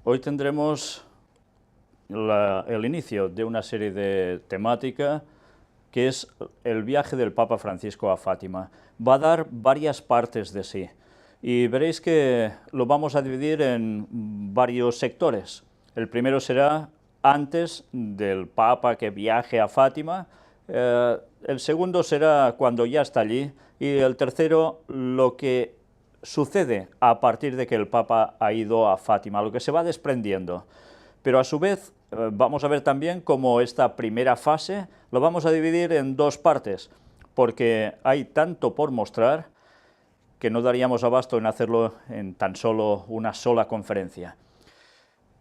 Hoy tendremos el inicio de una serie de temática que es el viaje del Papa Francisco a Fátima. Va a dar varias partes de sí y veréis que lo vamos a dividir en varios sectores. El primero será antes del Papa que viaje a Fátima, el segundo será cuando ya está allí y el tercero lo que sucede a partir de que el Papa ha ido a Fátima, lo que se va desprendiendo. Pero a su vez vamos a ver también cómo esta primera fase lo vamos a dividir en dos partes, porque hay tanto por mostrar que no daríamos abasto en hacerlo en tan solo una sola conferencia.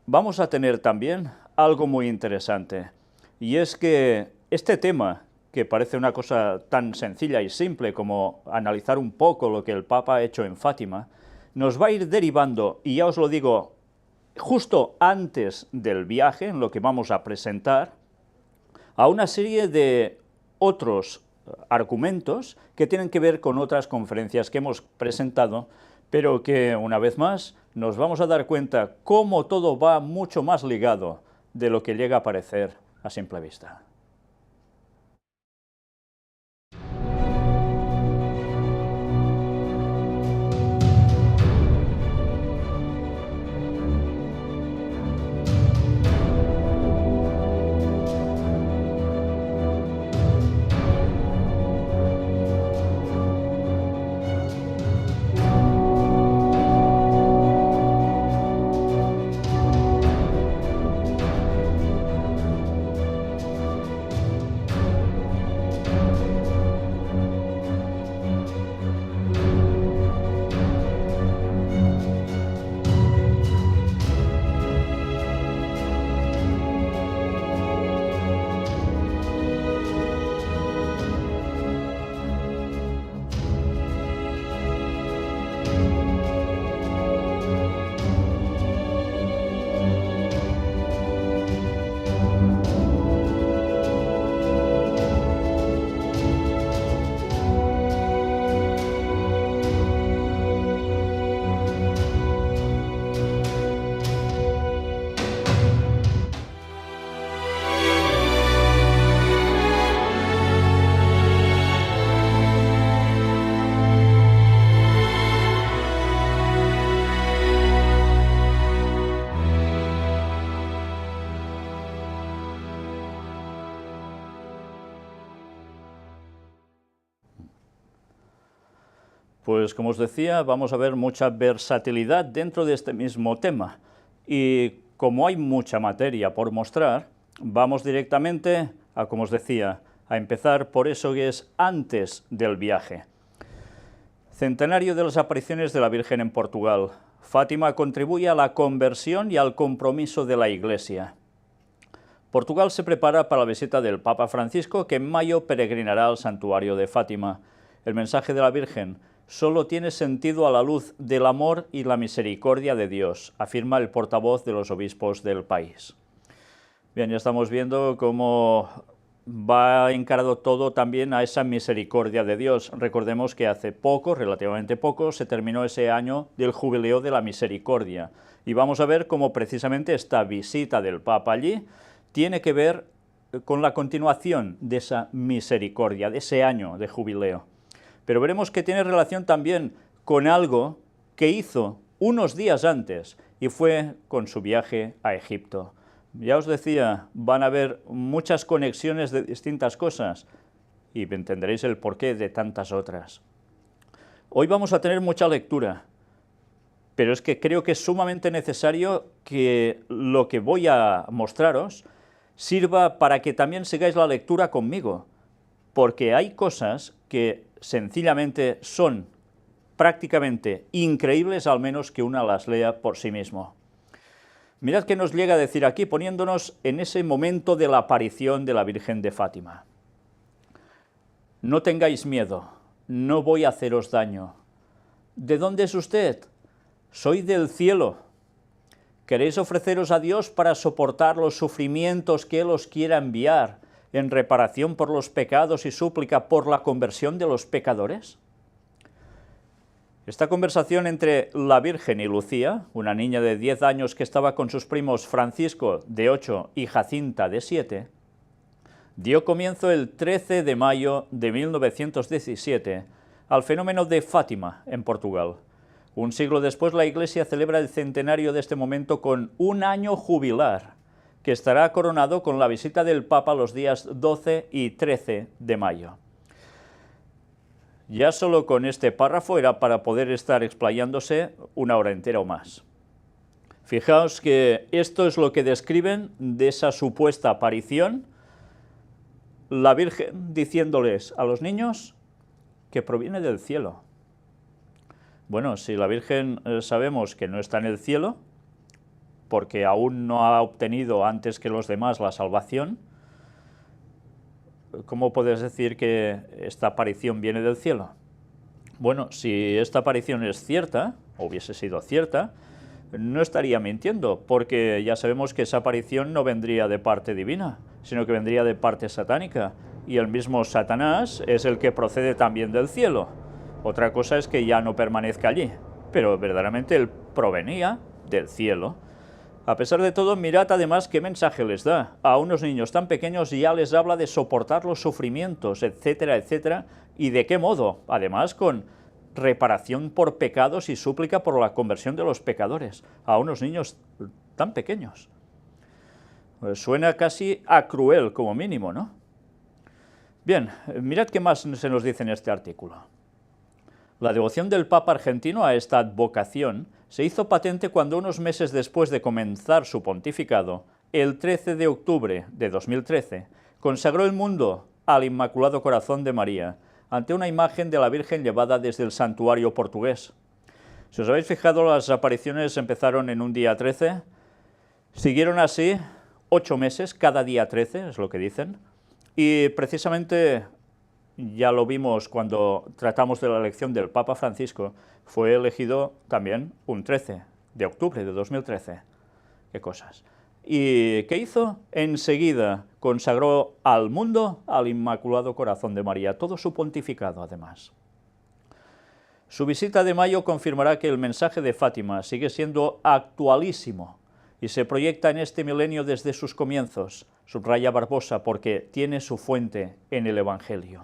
Vamos a tener también algo muy interesante, y es que este tema, que parece una cosa tan sencilla y simple como analizar un poco lo que el Papa ha hecho en Fátima, nos va a ir derivando, y ya os lo digo, justo antes del viaje, en lo que vamos a presentar, a una serie de otros argumentos que tienen que ver con otras conferencias que hemos presentado, pero que, una vez más, nos vamos a dar cuenta cómo todo va mucho más ligado de lo que llega a parecer a simple vista. Pues como os decía, vamos a ver mucha versatilidad dentro de este mismo tema. Y como hay mucha materia por mostrar, vamos directamente a, como os decía, a empezar por eso que es antes del viaje. Centenario de las apariciones de la Virgen en Portugal. Fátima contribuye a la conversión y al compromiso de la Iglesia. Portugal se prepara para la visita del Papa Francisco, que en mayo peregrinará al santuario de Fátima. El mensaje de la Virgen solo tiene sentido a la luz del amor y la misericordia de Dios, afirma el portavoz de los obispos del país. Bien, ya estamos viendo cómo va encarado todo también a esa misericordia de Dios. Recordemos que hace poco, relativamente poco, se terminó ese año del Jubileo de la Misericordia. Y vamos a ver cómo precisamente esta visita del Papa allí tiene que ver con la continuación de esa misericordia, de ese año de jubileo. Pero veremos que tiene relación también con algo que hizo unos días antes, y fue con su viaje a Egipto. Ya os decía, van a haber muchas conexiones de distintas cosas, y entenderéis el porqué de tantas otras. Hoy vamos a tener mucha lectura, pero es que creo que es sumamente necesario que lo que voy a mostraros sirva para que también sigáis la lectura conmigo, porque hay cosas que sencillamente son prácticamente increíbles, al menos que una las lea por sí mismo. Mirad qué nos llega a decir aquí, poniéndonos en ese momento de la aparición de la Virgen de Fátima. No tengáis miedo, no voy a haceros daño. ¿De dónde es usted? Soy del cielo. ¿Queréis ofreceros a Dios para soportar los sufrimientos que Él os quiera enviar en reparación por los pecados y súplica por la conversión de los pecadores? Esta conversación entre la Virgen y Lucía, una niña de 10 años que estaba con sus primos Francisco, de 8, y Jacinta, de 7, dio comienzo el 13 de mayo de 1917 al fenómeno de Fátima, en Portugal. Un siglo después, la Iglesia celebra el centenario de este momento con un año jubilar, que estará coronado con la visita del Papa los días 12 y 13 de mayo. Ya solo con este párrafo era para poder estar explayándose una hora entera o más. Fijaos que esto es lo que describen de esa supuesta aparición, la Virgen diciéndoles a los niños que proviene del cielo. Bueno, si la Virgen sabemos que no está en el cielo, porque aún no ha obtenido antes que los demás la salvación, ¿cómo puedes decir que esta aparición viene del cielo? Bueno, si esta aparición es cierta, o hubiese sido cierta, no estaría mintiendo, porque ya sabemos que esa aparición no vendría de parte divina, sino que vendría de parte satánica, y el mismo Satanás es el que procede también del cielo. Otra cosa es que ya no permanezca allí, pero verdaderamente él provenía del cielo. A pesar de todo, mirad además qué mensaje les da. A unos niños tan pequeños ya les habla de soportar los sufrimientos, etcétera, etcétera, y de qué modo, además con reparación por pecados y súplica por la conversión de los pecadores, a unos niños tan pequeños. Suena casi a cruel como mínimo, ¿no? Bien, mirad qué más se nos dice en este artículo. La devoción del Papa argentino a esta advocación se hizo patente cuando unos meses después de comenzar su pontificado, el 13 de octubre de 2013, consagró el mundo al Inmaculado Corazón de María, ante una imagen de la Virgen llevada desde el santuario portugués. Si os habéis fijado, las apariciones empezaron en un día 13, siguieron así 8 meses, cada día 13, es lo que dicen, y precisamente ya lo vimos cuando tratamos de la elección del Papa Francisco, fue elegido también un 13 de octubre de 2013. ¿Qué cosas? ¿Y qué hizo? Enseguida consagró al mundo al Inmaculado Corazón de María, todo su pontificado además. Su visita de mayo confirmará que el mensaje de Fátima sigue siendo actualísimo y se proyecta en este milenio desde sus comienzos, subraya Barbosa, porque tiene su fuente en el Evangelio.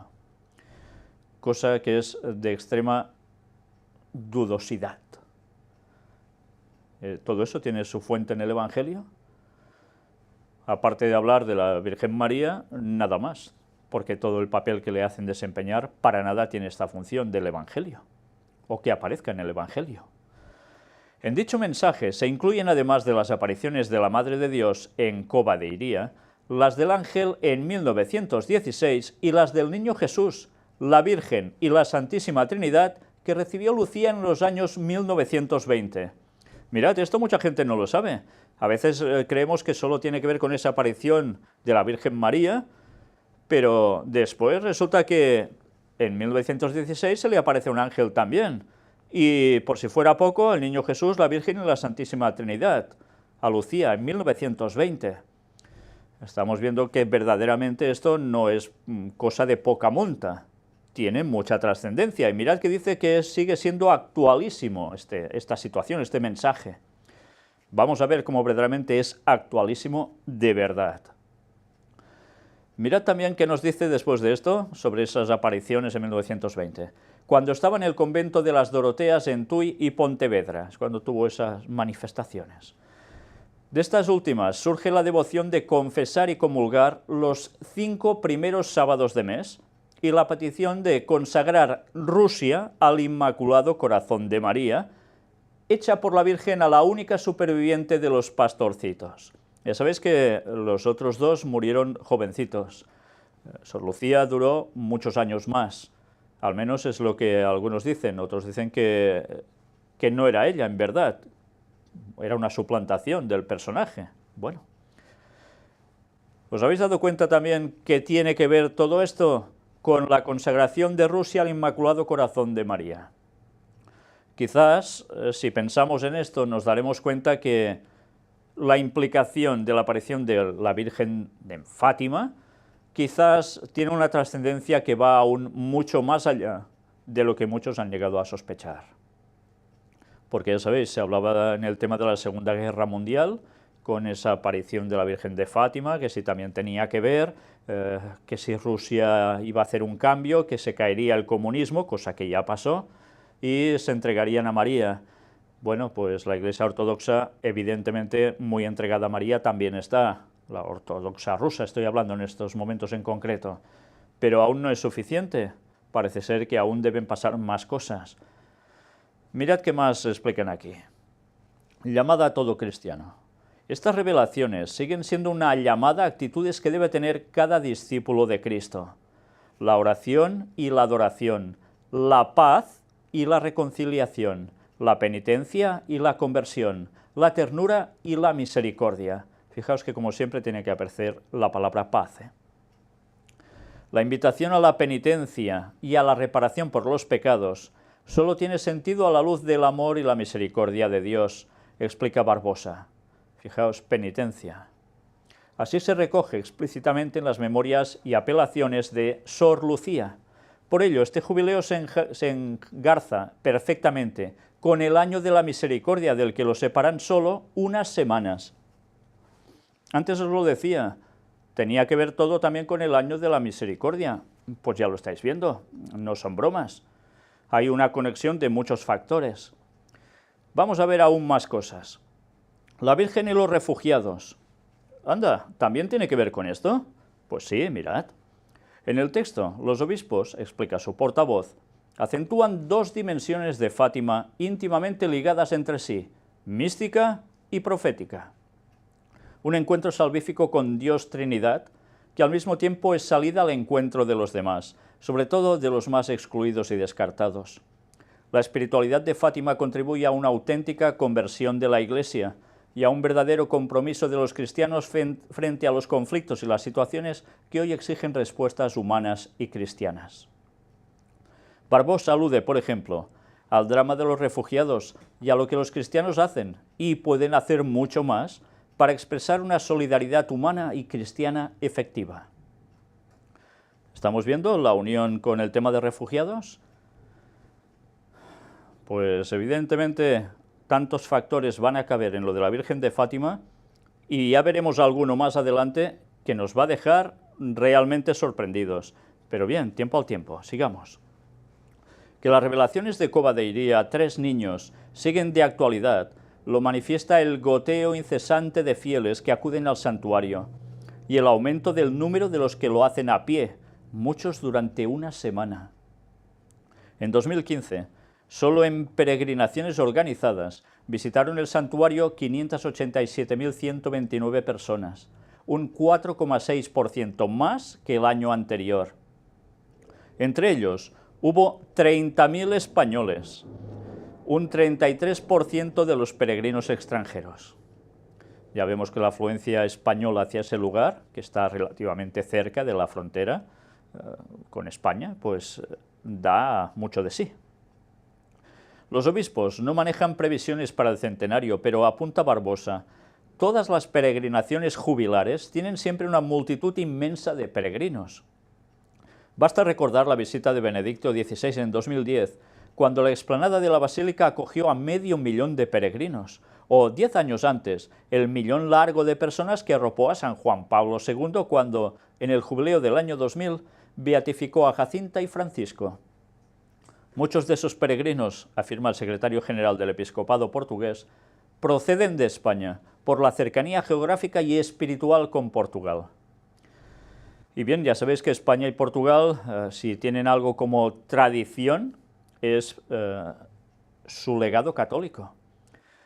Cosa que es de extrema dudosidad. ¿Todo eso tiene su fuente en el Evangelio? Aparte de hablar de la Virgen María, nada más, porque todo el papel que le hacen desempeñar para nada tiene esta función del Evangelio, o que aparezca en el Evangelio. En dicho mensaje se incluyen, además de las apariciones de la Madre de Dios en Cova de Iría, las del ángel en 1916 y las del Niño Jesús, la Virgen y la Santísima Trinidad que recibió Lucía en los años 1920. Mirad, esto mucha gente no lo sabe. A veces creemos que solo tiene que ver con esa aparición de la Virgen María, pero después resulta que en 1916 se le aparece un ángel también. Y por si fuera poco, el Niño Jesús, la Virgen y la Santísima Trinidad, a Lucía en 1920. Estamos viendo que verdaderamente esto no es cosa de poca monta, tiene mucha trascendencia. Y mirad que dice que sigue siendo actualísimo esta situación, este mensaje. Vamos a ver cómo verdaderamente es actualísimo de verdad. Mirad también qué nos dice después de esto sobre esas apariciones en 1920. Cuando estaba en el convento de las Doroteas en Tui y Pontevedra, es cuando tuvo esas manifestaciones. De estas últimas surge la devoción de confesar y comulgar los 5 primeros sábados de mes y la petición de consagrar Rusia al Inmaculado Corazón de María, hecha por la Virgen a la única superviviente de los pastorcitos. Ya sabéis que los otros 2 murieron jovencitos. Sor Lucía duró muchos años más, al menos es lo que algunos dicen. Otros dicen que no era ella, en verdad, era una suplantación del personaje. Bueno, ¿os habéis dado cuenta también que tiene que ver todo esto con la consagración de Rusia al Inmaculado Corazón de María? Quizás, si pensamos en esto, nos daremos cuenta que la implicación de la aparición de la Virgen de Fátima quizás tiene una trascendencia que va aún mucho más allá de lo que muchos han llegado a sospechar. porque ya sabéis, se hablaba en el tema de la Segunda Guerra Mundial, con esa aparición de la Virgen de Fátima, que si también tenía que ver, que si Rusia iba a hacer un cambio, que se caería el comunismo, cosa que ya pasó, y se entregarían a María. Bueno, pues la Iglesia Ortodoxa, evidentemente muy entregada a María, también está, la ortodoxa rusa estoy hablando en estos momentos en concreto, pero aún no es suficiente, parece ser que aún deben pasar más cosas. Mirad qué más explican aquí. Llamada a todo cristiano. Estas revelaciones siguen siendo una llamada a actitudes que debe tener cada discípulo de Cristo. La oración y la adoración, la paz y la reconciliación, la penitencia y la conversión, la ternura y la misericordia. Fijaos que como siempre tiene que aparecer la palabra paz. La invitación a la penitencia y a la reparación por los pecados solo tiene sentido a la luz del amor y la misericordia de Dios, explica Barbosa. Fijaos, penitencia. Así se recoge explícitamente en las memorias y apelaciones de Sor Lucía. Por ello, este jubileo se engarza perfectamente con el año de la misericordia, del que lo separan solo unas semanas. Antes os lo decía, tenía que ver todo también con el año de la misericordia. Pues ya lo estáis viendo, no son bromas. Hay una conexión de muchos factores. Vamos a ver aún más cosas. La Virgen y los refugiados. Anda, ¿también tiene que ver con esto? Pues sí, mirad. En el texto, los obispos, explica su portavoz, acentúan dos dimensiones de Fátima íntimamente ligadas entre sí, mística y profética. Un encuentro salvífico con Dios Trinidad, que al mismo tiempo es salida al encuentro de los demás, sobre todo de los más excluidos y descartados. La espiritualidad de Fátima contribuye a una auténtica conversión de la Iglesia y a un verdadero compromiso de los cristianos frente a los conflictos y las situaciones que hoy exigen respuestas humanas y cristianas. Barbosa alude, por ejemplo, al drama de los refugiados y a lo que los cristianos hacen, y pueden hacer mucho más, para expresar una solidaridad humana y cristiana efectiva. ¿Estamos viendo la unión con el tema de refugiados? Pues evidentemente tantos factores van a caber en lo de la Virgen de Fátima, y ya veremos alguno más adelante que nos va a dejar realmente sorprendidos. Pero bien, tiempo al tiempo, sigamos. Que las revelaciones de Cova de Iría a 3 niños siguen de actualidad lo manifiesta el goteo incesante de fieles que acuden al santuario y el aumento del número de los que lo hacen a pie, muchos durante una semana. En 2015, solo en peregrinaciones organizadas visitaron el santuario 587.129 personas, un 4,6% más que el año anterior. Entre ellos, hubo 30.000 españoles, un 33% de los peregrinos extranjeros. Ya vemos que la afluencia española hacia ese lugar, que está relativamente cerca de la frontera con España, pues da mucho de sí. Los obispos no manejan previsiones para el centenario, pero apunta Barbosa, todas las peregrinaciones jubilares tienen siempre una multitud inmensa de peregrinos. Basta recordar la visita de Benedicto XVI en 2010, cuando la explanada de la Basílica acogió a 500.000 de peregrinos, o 10 años antes, el millón largo de personas que arropó a San Juan Pablo II cuando, en el jubileo del año 2000, beatificó a Jacinta y Francisco. Muchos de esos peregrinos, afirma el secretario general del Episcopado portugués, proceden de España, por la cercanía geográfica y espiritual con Portugal. Y bien, ya sabéis que España y Portugal, si tienen algo como tradición, es su legado católico.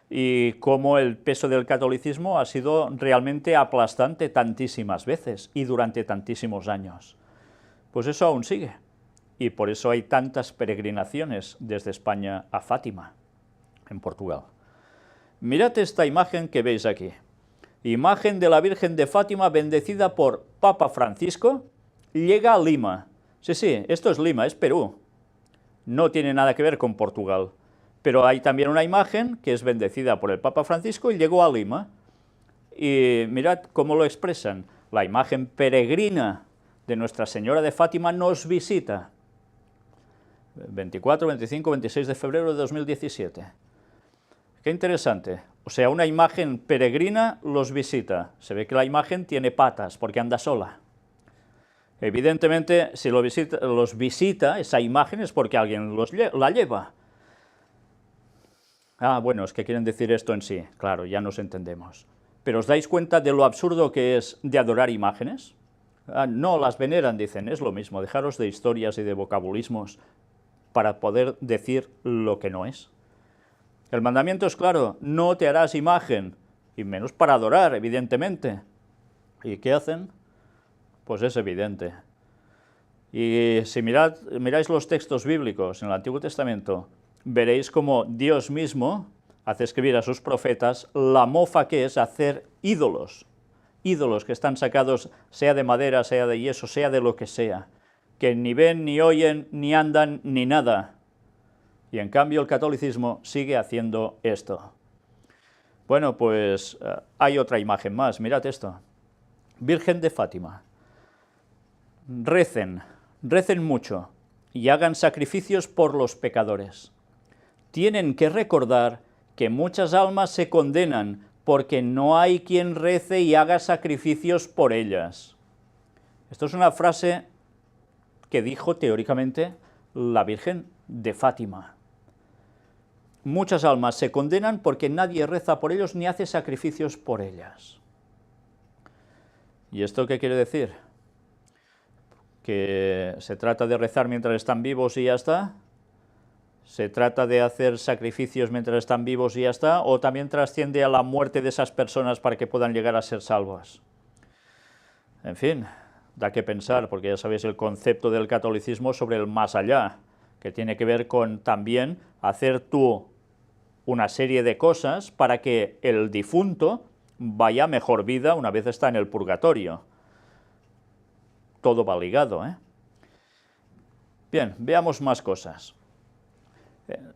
Y cómo el peso del catolicismo ha sido realmente aplastante tantísimas veces y durante tantísimos años. Pues eso aún sigue. Y por eso hay tantas peregrinaciones desde España a Fátima, en Portugal. Mirad esta imagen que veis aquí. Imagen de la Virgen de Fátima bendecida por Papa Francisco, llega a Lima. Sí, esto es Lima, es Perú. No tiene nada que ver con Portugal. Pero hay también una imagen que es bendecida por el Papa Francisco y llegó a Lima. Y mirad cómo lo expresan. La imagen peregrina de Nuestra Señora de Fátima nos visita. 24, 25, 26 de febrero de 2017. Qué interesante. O sea, una imagen peregrina los visita. Se ve que la imagen tiene patas porque anda sola. Evidentemente, si los visita, esa imagen es porque alguien la lleva. Ah, bueno, es que quieren decir esto en sí. Claro, ya nos entendemos. Pero ¿os dais cuenta de lo absurdo que es de adorar imágenes? Ah, no las veneran, dicen, es lo mismo. Dejaros de historias y de vocabulismos para poder decir lo que no es. El mandamiento es claro, no te harás imagen, y menos para adorar, evidentemente. ¿Y qué hacen? Pues es evidente. Y si miráis los textos bíblicos en el Antiguo Testamento, veréis cómo Dios mismo hace escribir a sus profetas la mofa que es hacer ídolos. Ídolos que están sacados sea de madera, sea de yeso, sea de lo que sea, que ni ven, ni oyen, ni andan, ni nada. Y en cambio el catolicismo sigue haciendo esto. Bueno, pues hay otra imagen más, mirad esto. Virgen de Fátima. Recen mucho y hagan sacrificios por los pecadores. Tienen que recordar que muchas almas se condenan porque no hay quien rece y haga sacrificios por ellas. Esto es una frase que dijo teóricamente la Virgen de Fátima. Muchas almas se condenan porque nadie reza por ellos ni hace sacrificios por ellas. ¿Y esto qué quiere decir? ¿Que se trata de rezar mientras están vivos y ya está? ¿Se trata de hacer sacrificios mientras están vivos y ya está? ¿O también trasciende a la muerte de esas personas para que puedan llegar a ser salvas? En fin, da que pensar, porque ya sabéis el concepto del catolicismo sobre el más allá, que tiene que ver con también hacer tú una serie de cosas para que el difunto vaya a mejor vida una vez está en el purgatorio. Todo va ligado, ¿eh? Bien, veamos más cosas.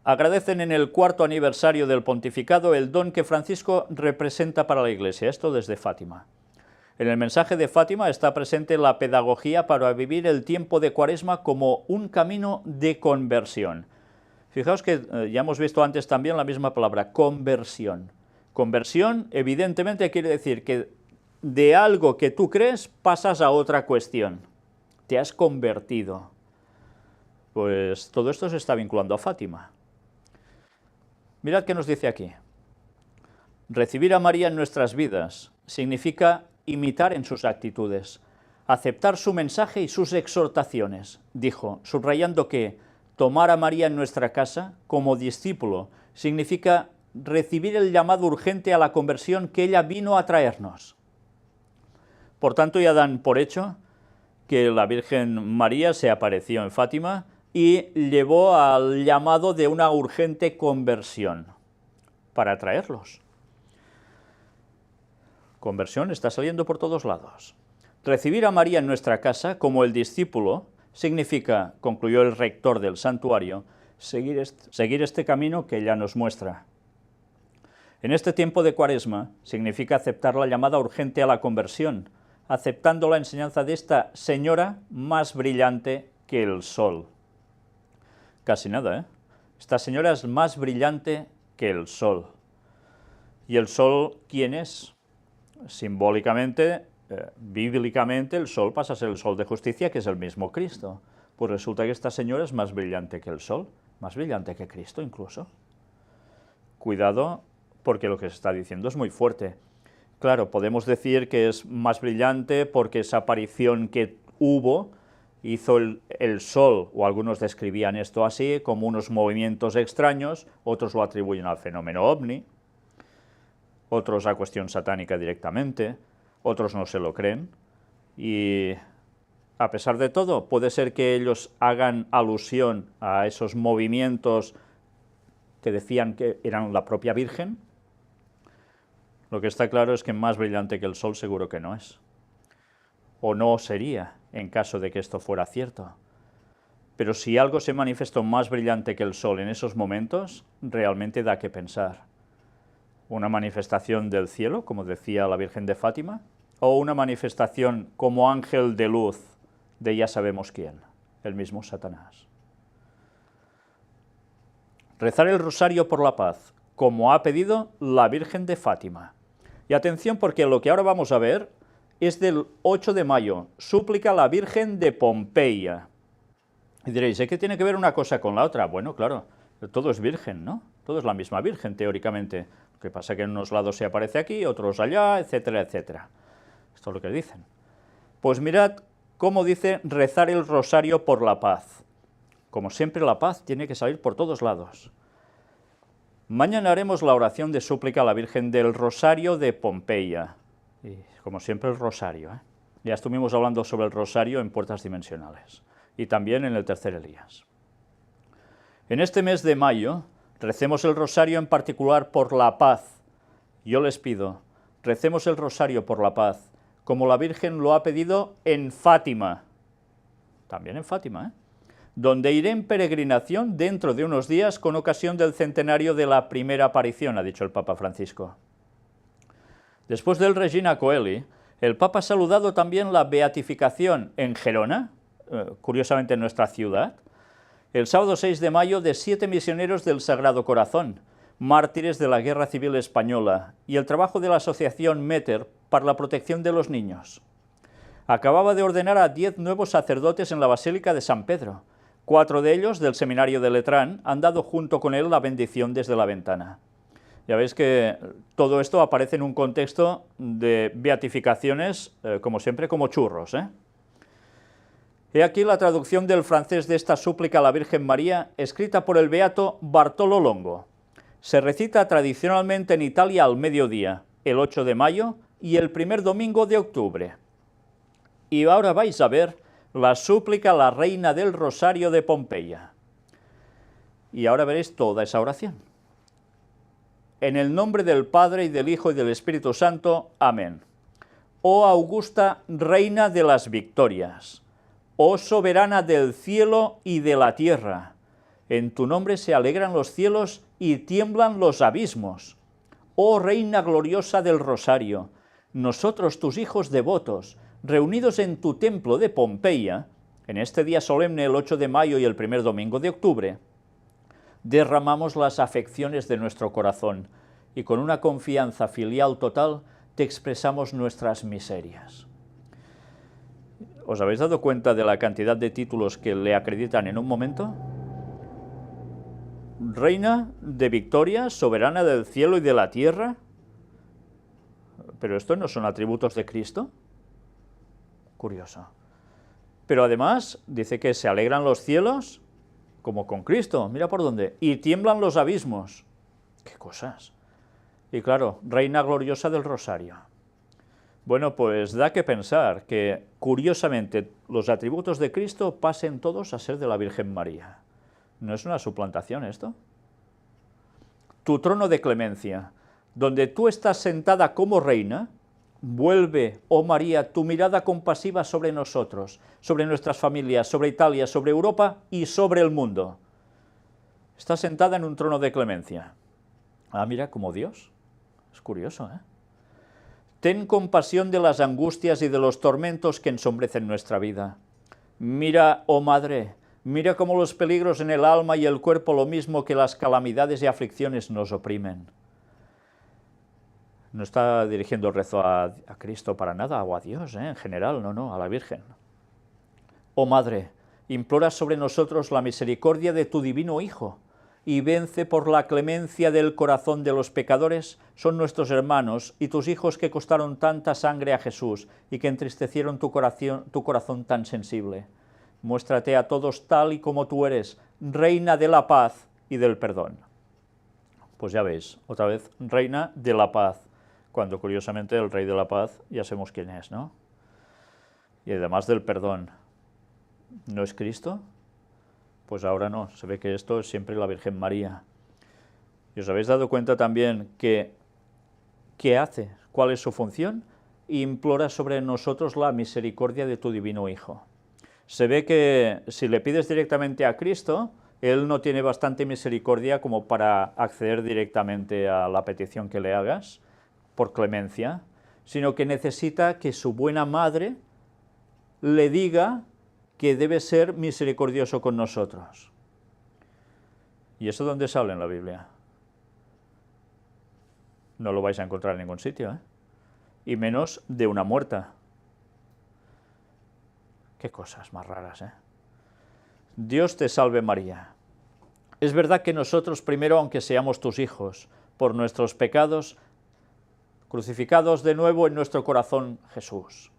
Agradecen en el 4º aniversario del pontificado el don que Francisco representa para la Iglesia, esto desde Fátima. En el mensaje de Fátima está presente la pedagogía para vivir el tiempo de Cuaresma como un camino de conversión. Fijaos que ya hemos visto antes también la misma palabra, conversión. Conversión, evidentemente, quiere decir que de algo que tú crees pasas a otra cuestión. Te has convertido. Pues todo esto se está vinculando a Fátima. Mirad qué nos dice aquí. Recibir a María en nuestras vidas significa imitar en sus actitudes, aceptar su mensaje y sus exhortaciones, dijo, subrayando que tomar a María en nuestra casa como discípulo significa recibir el llamado urgente a la conversión que ella vino a traernos. Por tanto, ya dan por hecho que la Virgen María se apareció en Fátima y llevó al llamado de una urgente conversión para traerlos. Conversión está saliendo por todos lados. Recibir a María en nuestra casa como el discípulo significa, concluyó el rector del santuario, seguir este camino que ella nos muestra. En este tiempo de Cuaresma significa aceptar la llamada urgente a la conversión, aceptando la enseñanza de esta señora más brillante que el sol. Casi nada, ¿eh? Esta señora es más brillante que el sol. ¿Y el sol quién es? Simbólicamente, bíblicamente, el sol pasa a ser el sol de justicia, que es el mismo Cristo. Pues resulta que esta señora es más brillante que el sol, más brillante que Cristo incluso. Cuidado, porque lo que se está diciendo es muy fuerte. Claro, podemos decir que es más brillante porque esa aparición que hubo hizo el sol, o algunos describían esto así, como unos movimientos extraños, otros lo atribuyen al fenómeno ovni, otros a cuestión satánica directamente, otros no se lo creen, y a pesar de todo, puede ser que ellos hagan alusión a esos movimientos que decían que eran la propia Virgen. Lo que está claro es que más brillante que el sol seguro que no es, o no sería, en caso de que esto fuera cierto. Pero si algo se manifestó más brillante que el sol en esos momentos, realmente da que pensar. ¿Una manifestación del cielo, como decía la Virgen de Fátima? ¿O una manifestación como ángel de luz de ya sabemos quién, el mismo Satanás? Rezar el rosario por la paz, como ha pedido la Virgen de Fátima. Y atención, porque lo que ahora vamos a ver es del 8 de mayo, súplica a la Virgen de Pompeya. Y diréis, ¿qué tiene que ver una cosa con la otra? Bueno, claro, todo es virgen, ¿no? Todo es la misma Virgen, teóricamente. Lo que pasa es que en unos lados se aparece aquí, otros allá, etcétera, etcétera. Esto es lo que dicen. Pues mirad cómo dice rezar el rosario por la paz. Como siempre, la paz tiene que salir por todos lados. Mañana haremos la oración de súplica a la Virgen del Rosario de Pompeya. Y, como siempre, el rosario, ¿eh? Ya estuvimos hablando sobre el rosario en Puertas Dimensionales. Y también en el tercer Elías. En este mes de mayo, recemos el rosario en particular por la paz. Yo les pido, recemos el rosario por la paz, como la Virgen lo ha pedido en Fátima. También en Fátima, donde iré en peregrinación dentro de unos días con ocasión del centenario de la primera aparición, ha dicho el Papa Francisco. Después del Regina Coeli, el Papa ha saludado también la beatificación en Gerona, curiosamente en nuestra ciudad, el sábado 6 de mayo de 7 misioneros del Sagrado Corazón, mártires de la Guerra Civil Española, y el trabajo de la asociación Meter para la protección de los niños. Acababa de ordenar a 10 nuevos sacerdotes en la Basílica de San Pedro. 4 de ellos, del seminario de Letrán, han dado junto con él la bendición desde la ventana. Ya veis que todo esto aparece en un contexto de beatificaciones, como siempre, como churros, ¿eh? He aquí la traducción del francés de esta súplica a la Virgen María, escrita por el beato Bartolo Longo. Se recita tradicionalmente en Italia al mediodía, el 8 de mayo y el primer domingo de octubre. Y ahora vais a ver la súplica a la Reina del Rosario de Pompeya. Y ahora veréis toda esa oración. En el nombre del Padre, y del Hijo, y del Espíritu Santo. Amén. Oh augusta Reina de las Victorias, oh soberana del cielo y de la tierra, en tu nombre se alegran los cielos y tiemblan los abismos. Oh Reina gloriosa del Rosario, nosotros tus hijos devotos, reunidos en tu templo de Pompeya, en este día solemne, el 8 de mayo y el primer domingo de octubre, derramamos las afecciones de nuestro corazón y con una confianza filial total te expresamos nuestras miserias. ¿Os habéis dado cuenta de la cantidad de títulos que le acreditan en un momento? Reina de victoria, soberana del cielo y de la tierra. ¿Pero estos no son atributos de Cristo? Curioso. Pero además dice que se alegran los cielos, como con Cristo, mira por dónde, y tiemblan los abismos. ¡Qué cosas! Y claro, Reina gloriosa del Rosario. Bueno, pues da que pensar que, curiosamente, los atributos de Cristo pasen todos a ser de la Virgen María. ¿No es una suplantación esto? Tu trono de clemencia, donde tú estás sentada como reina, vuelve, oh María, tu mirada compasiva sobre nosotros, sobre nuestras familias, sobre Italia, sobre Europa y sobre el mundo. Estás sentada en un trono de clemencia. Ah, mira, como Dios. Es curioso, ¿eh? Ten compasión de las angustias y de los tormentos que ensombrecen nuestra vida. Mira, oh Madre, mira cómo los peligros en el alma y el cuerpo, lo mismo que las calamidades y aflicciones, nos oprimen. No está dirigiendo el rezo a Cristo para nada, o a Dios, en general, no, a la Virgen. Oh Madre, implora sobre nosotros la misericordia de tu divino Hijo, y vence por la clemencia del corazón de los pecadores, son nuestros hermanos y tus hijos que costaron tanta sangre a Jesús y que entristecieron tu corazón tan sensible. Muéstrate a todos tal y como tú eres, Reina de la paz y del perdón. Pues ya veis, otra vez, Reina de la paz, cuando curiosamente el Rey de la paz ya sabemos quién es, ¿no? Y además del perdón, ¿no es Cristo? Pues ahora no, se ve que esto es siempre la Virgen María. ¿Y os habéis dado cuenta también que qué hace? ¿Cuál es su función? Implora sobre nosotros la misericordia de tu divino Hijo. Se ve que si le pides directamente a Cristo, Él no tiene bastante misericordia como para acceder directamente a la petición que le hagas, por clemencia, sino que necesita que su buena madre le diga que debe ser misericordioso con nosotros. ¿Y eso dónde sale en la Biblia? No lo vais a encontrar en ningún sitio, ¿eh? Y menos de una muerta. Qué cosas más raras, ¿eh? Dios te salve María. Es verdad que nosotros primero, aunque seamos tus hijos, por nuestros pecados, crucificados de nuevo en nuestro corazón Jesús.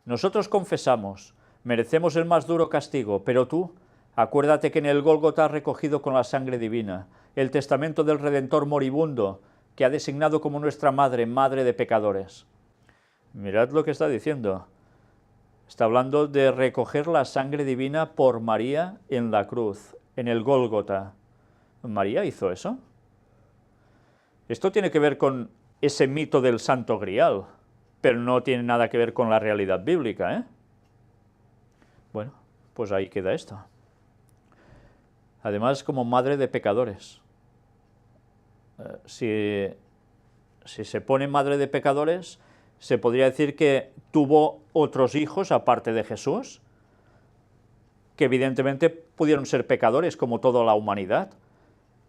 Nosotros confesamos, merecemos el más duro castigo, pero tú, acuérdate que en el Gólgota has recogido con la sangre divina el testamento del Redentor moribundo, que ha designado como nuestra madre, madre de pecadores. Mirad lo que está diciendo. Está hablando de recoger la sangre divina por María en la cruz, en el Gólgota. ¿María hizo eso? Esto tiene que ver con ese mito del Santo Grial, pero no tiene nada que ver con la realidad bíblica, ¿eh? Bueno, pues ahí queda esto. Además, como madre de pecadores. Si se pone madre de pecadores, se podría decir que tuvo otros hijos aparte de Jesús, que evidentemente pudieron ser pecadores como toda la humanidad,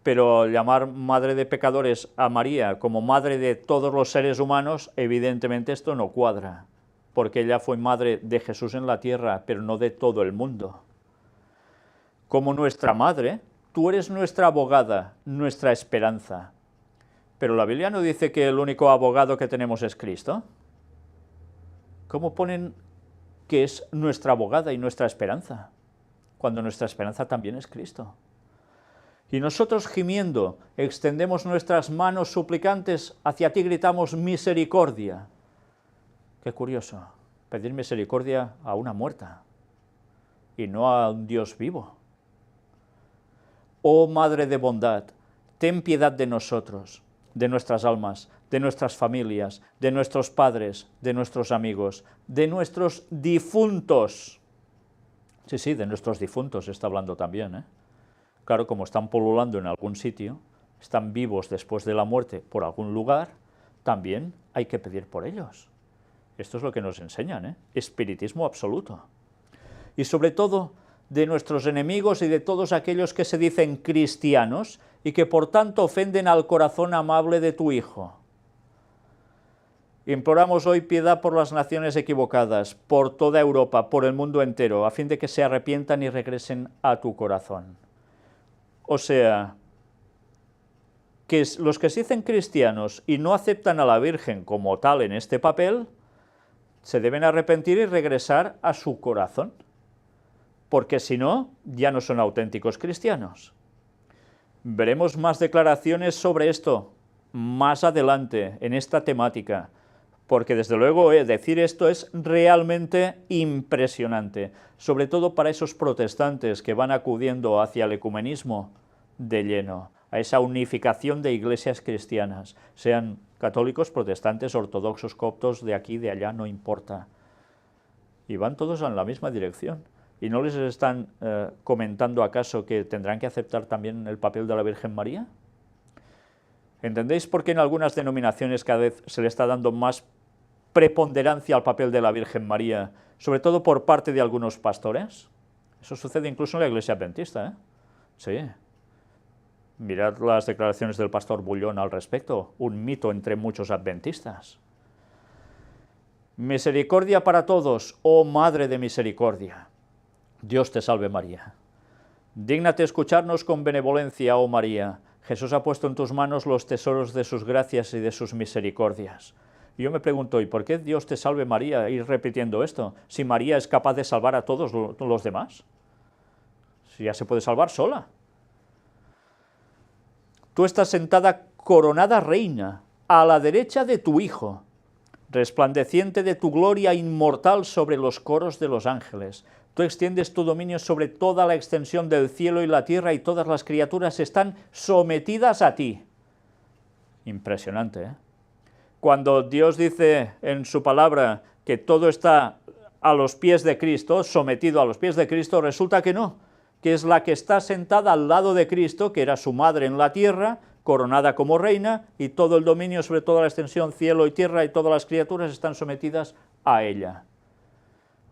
pero llamar madre de pecadores a María como madre de todos los seres humanos, evidentemente esto no cuadra, porque ella fue madre de Jesús en la tierra, pero no de todo el mundo. Como nuestra madre, tú eres nuestra abogada, nuestra esperanza. Pero la Biblia no dice que el único abogado que tenemos es Cristo. ¿Cómo ponen que es nuestra abogada y nuestra esperanza, cuando nuestra esperanza también es Cristo? Y nosotros gimiendo, extendemos nuestras manos suplicantes, hacia ti gritamos misericordia. Qué curioso, pedir misericordia a una muerta, y no a un Dios vivo. Oh Madre de bondad, ten piedad de nosotros, de nuestras almas, de nuestras familias, de nuestros padres, de nuestros amigos, de nuestros difuntos. Sí, de nuestros difuntos está hablando también, ¿eh? Claro, como están pululando en algún sitio, están vivos después de la muerte por algún lugar, también hay que pedir por ellos. Esto es lo que nos enseñan, ¿eh? Espiritismo absoluto. Y sobre todo, de nuestros enemigos y de todos aquellos que se dicen cristianos y que por tanto ofenden al corazón amable de tu Hijo. Imploramos hoy piedad por las naciones equivocadas, por toda Europa, por el mundo entero, a fin de que se arrepientan y regresen a tu corazón. O sea, que los que se dicen cristianos y no aceptan a la Virgen como tal en este papel, se deben arrepentir y regresar a su corazón, porque si no, ya no son auténticos cristianos. Veremos más declaraciones sobre esto más adelante en esta temática, porque desde luego decir esto es realmente impresionante, sobre todo para esos protestantes que van acudiendo hacia el ecumenismo de lleno, a esa unificación de iglesias cristianas, sean católicos, protestantes, ortodoxos, coptos, de aquí, de allá, no importa. Y van todos en la misma dirección. ¿Y no les están comentando acaso que tendrán que aceptar también el papel de la Virgen María? ¿Entendéis por qué en algunas denominaciones cada vez se le está dando más preponderancia al papel de la Virgen María, sobre todo por parte de algunos pastores? Eso sucede incluso en la Iglesia Adventista, ¿eh? Sí. Mirad las declaraciones del pastor Bullón al respecto, un mito entre muchos adventistas. Misericordia para todos, oh Madre de Misericordia. Dios te salve María. Dígnate escucharnos con benevolencia, oh María. Jesús ha puesto en tus manos los tesoros de sus gracias y de sus misericordias. Y yo me pregunto, ¿y por qué Dios te salve María? Ir repitiendo esto, si María es capaz de salvar a todos los demás. Si ya se puede salvar sola. Tú estás sentada coronada reina, a la derecha de tu Hijo, resplandeciente de tu gloria inmortal sobre los coros de los ángeles. Tú extiendes tu dominio sobre toda la extensión del cielo y la tierra, y todas las criaturas están sometidas a ti. Impresionante, ¿eh? Cuando Dios dice en su palabra que todo está a los pies de Cristo, sometido a los pies de Cristo, resulta que no, que es la que está sentada al lado de Cristo, que era su madre en la tierra, coronada como reina, y todo el dominio sobre toda la extensión cielo y tierra y todas las criaturas están sometidas a ella.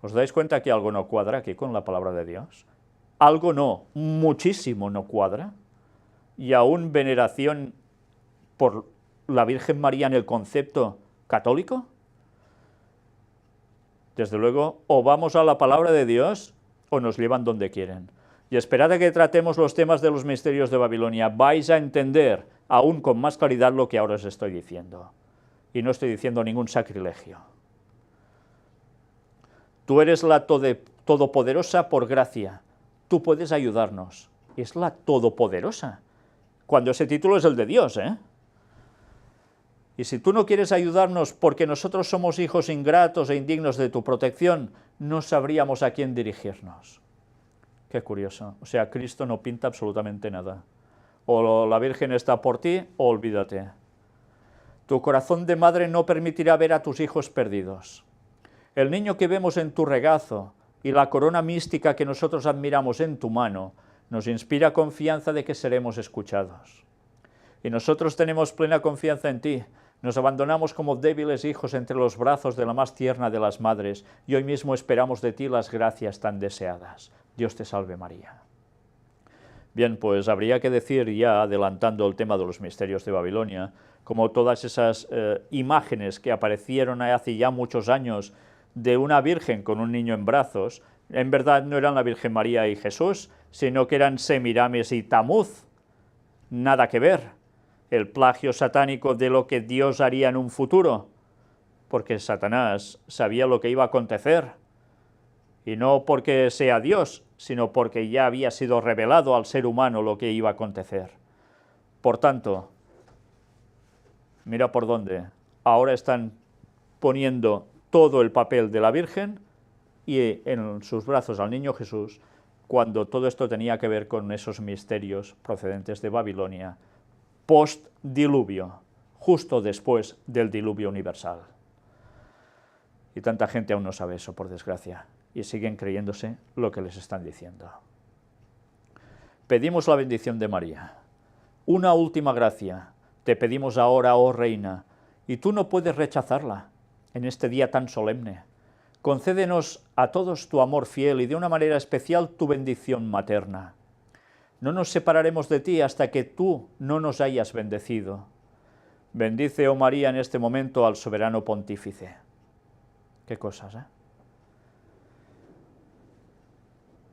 ¿Os dais cuenta que algo no cuadra aquí con la palabra de Dios? Algo no, muchísimo no cuadra, y aún veneración por la Virgen María en el concepto católico? Desde luego, o vamos a la palabra de Dios o nos llevan donde quieren. Y esperad a que tratemos los temas de los misterios de Babilonia. Vais a entender aún con más claridad lo que ahora os estoy diciendo. Y no estoy diciendo ningún sacrilegio. Tú eres la todopoderosa por gracia. Tú puedes ayudarnos. Es la todopoderosa. Cuando ese título es el de Dios, ¿eh? Y si tú no quieres ayudarnos porque nosotros somos hijos ingratos e indignos de tu protección, no sabríamos a quién dirigirnos. Qué curioso. O sea, Cristo no pinta absolutamente nada. O la Virgen está por ti, o olvídate. Tu corazón de madre no permitirá ver a tus hijos perdidos. El niño que vemos en tu regazo y la corona mística que nosotros admiramos en tu mano nos inspira confianza de que seremos escuchados. Y nosotros tenemos plena confianza en ti. Nos abandonamos como débiles hijos entre los brazos de la más tierna de las madres y hoy mismo esperamos de ti las gracias tan deseadas. Dios te salve María. Bien, pues habría que decir ya, adelantando el tema de los misterios de Babilonia, como todas esas imágenes que aparecieron hace ya muchos años de una virgen con un niño en brazos, en verdad no eran la Virgen María y Jesús, sino que eran Semiramis y Tamuz. Nada que ver. El plagio satánico de lo que Dios haría en un futuro, porque Satanás sabía lo que iba a acontecer, y no porque sea Dios, sino porque ya había sido revelado al ser humano lo que iba a acontecer. Por tanto, mira por dónde, ahora están poniendo todo el papel de la Virgen y en sus brazos al niño Jesús, cuando todo esto tenía que ver con esos misterios procedentes de Babilonia, post-diluvio, justo después del diluvio universal. Y tanta gente aún no sabe eso, por desgracia, y siguen creyéndose lo que les están diciendo. Pedimos la bendición de María. Una última gracia te pedimos ahora, oh Reina, y tú no puedes rechazarla en este día tan solemne. Concédenos a todos tu amor fiel y de una manera especial tu bendición materna. No nos separaremos de ti hasta que tú no nos hayas bendecido. Bendice, oh María, en este momento al soberano pontífice. Qué cosas, ¿eh?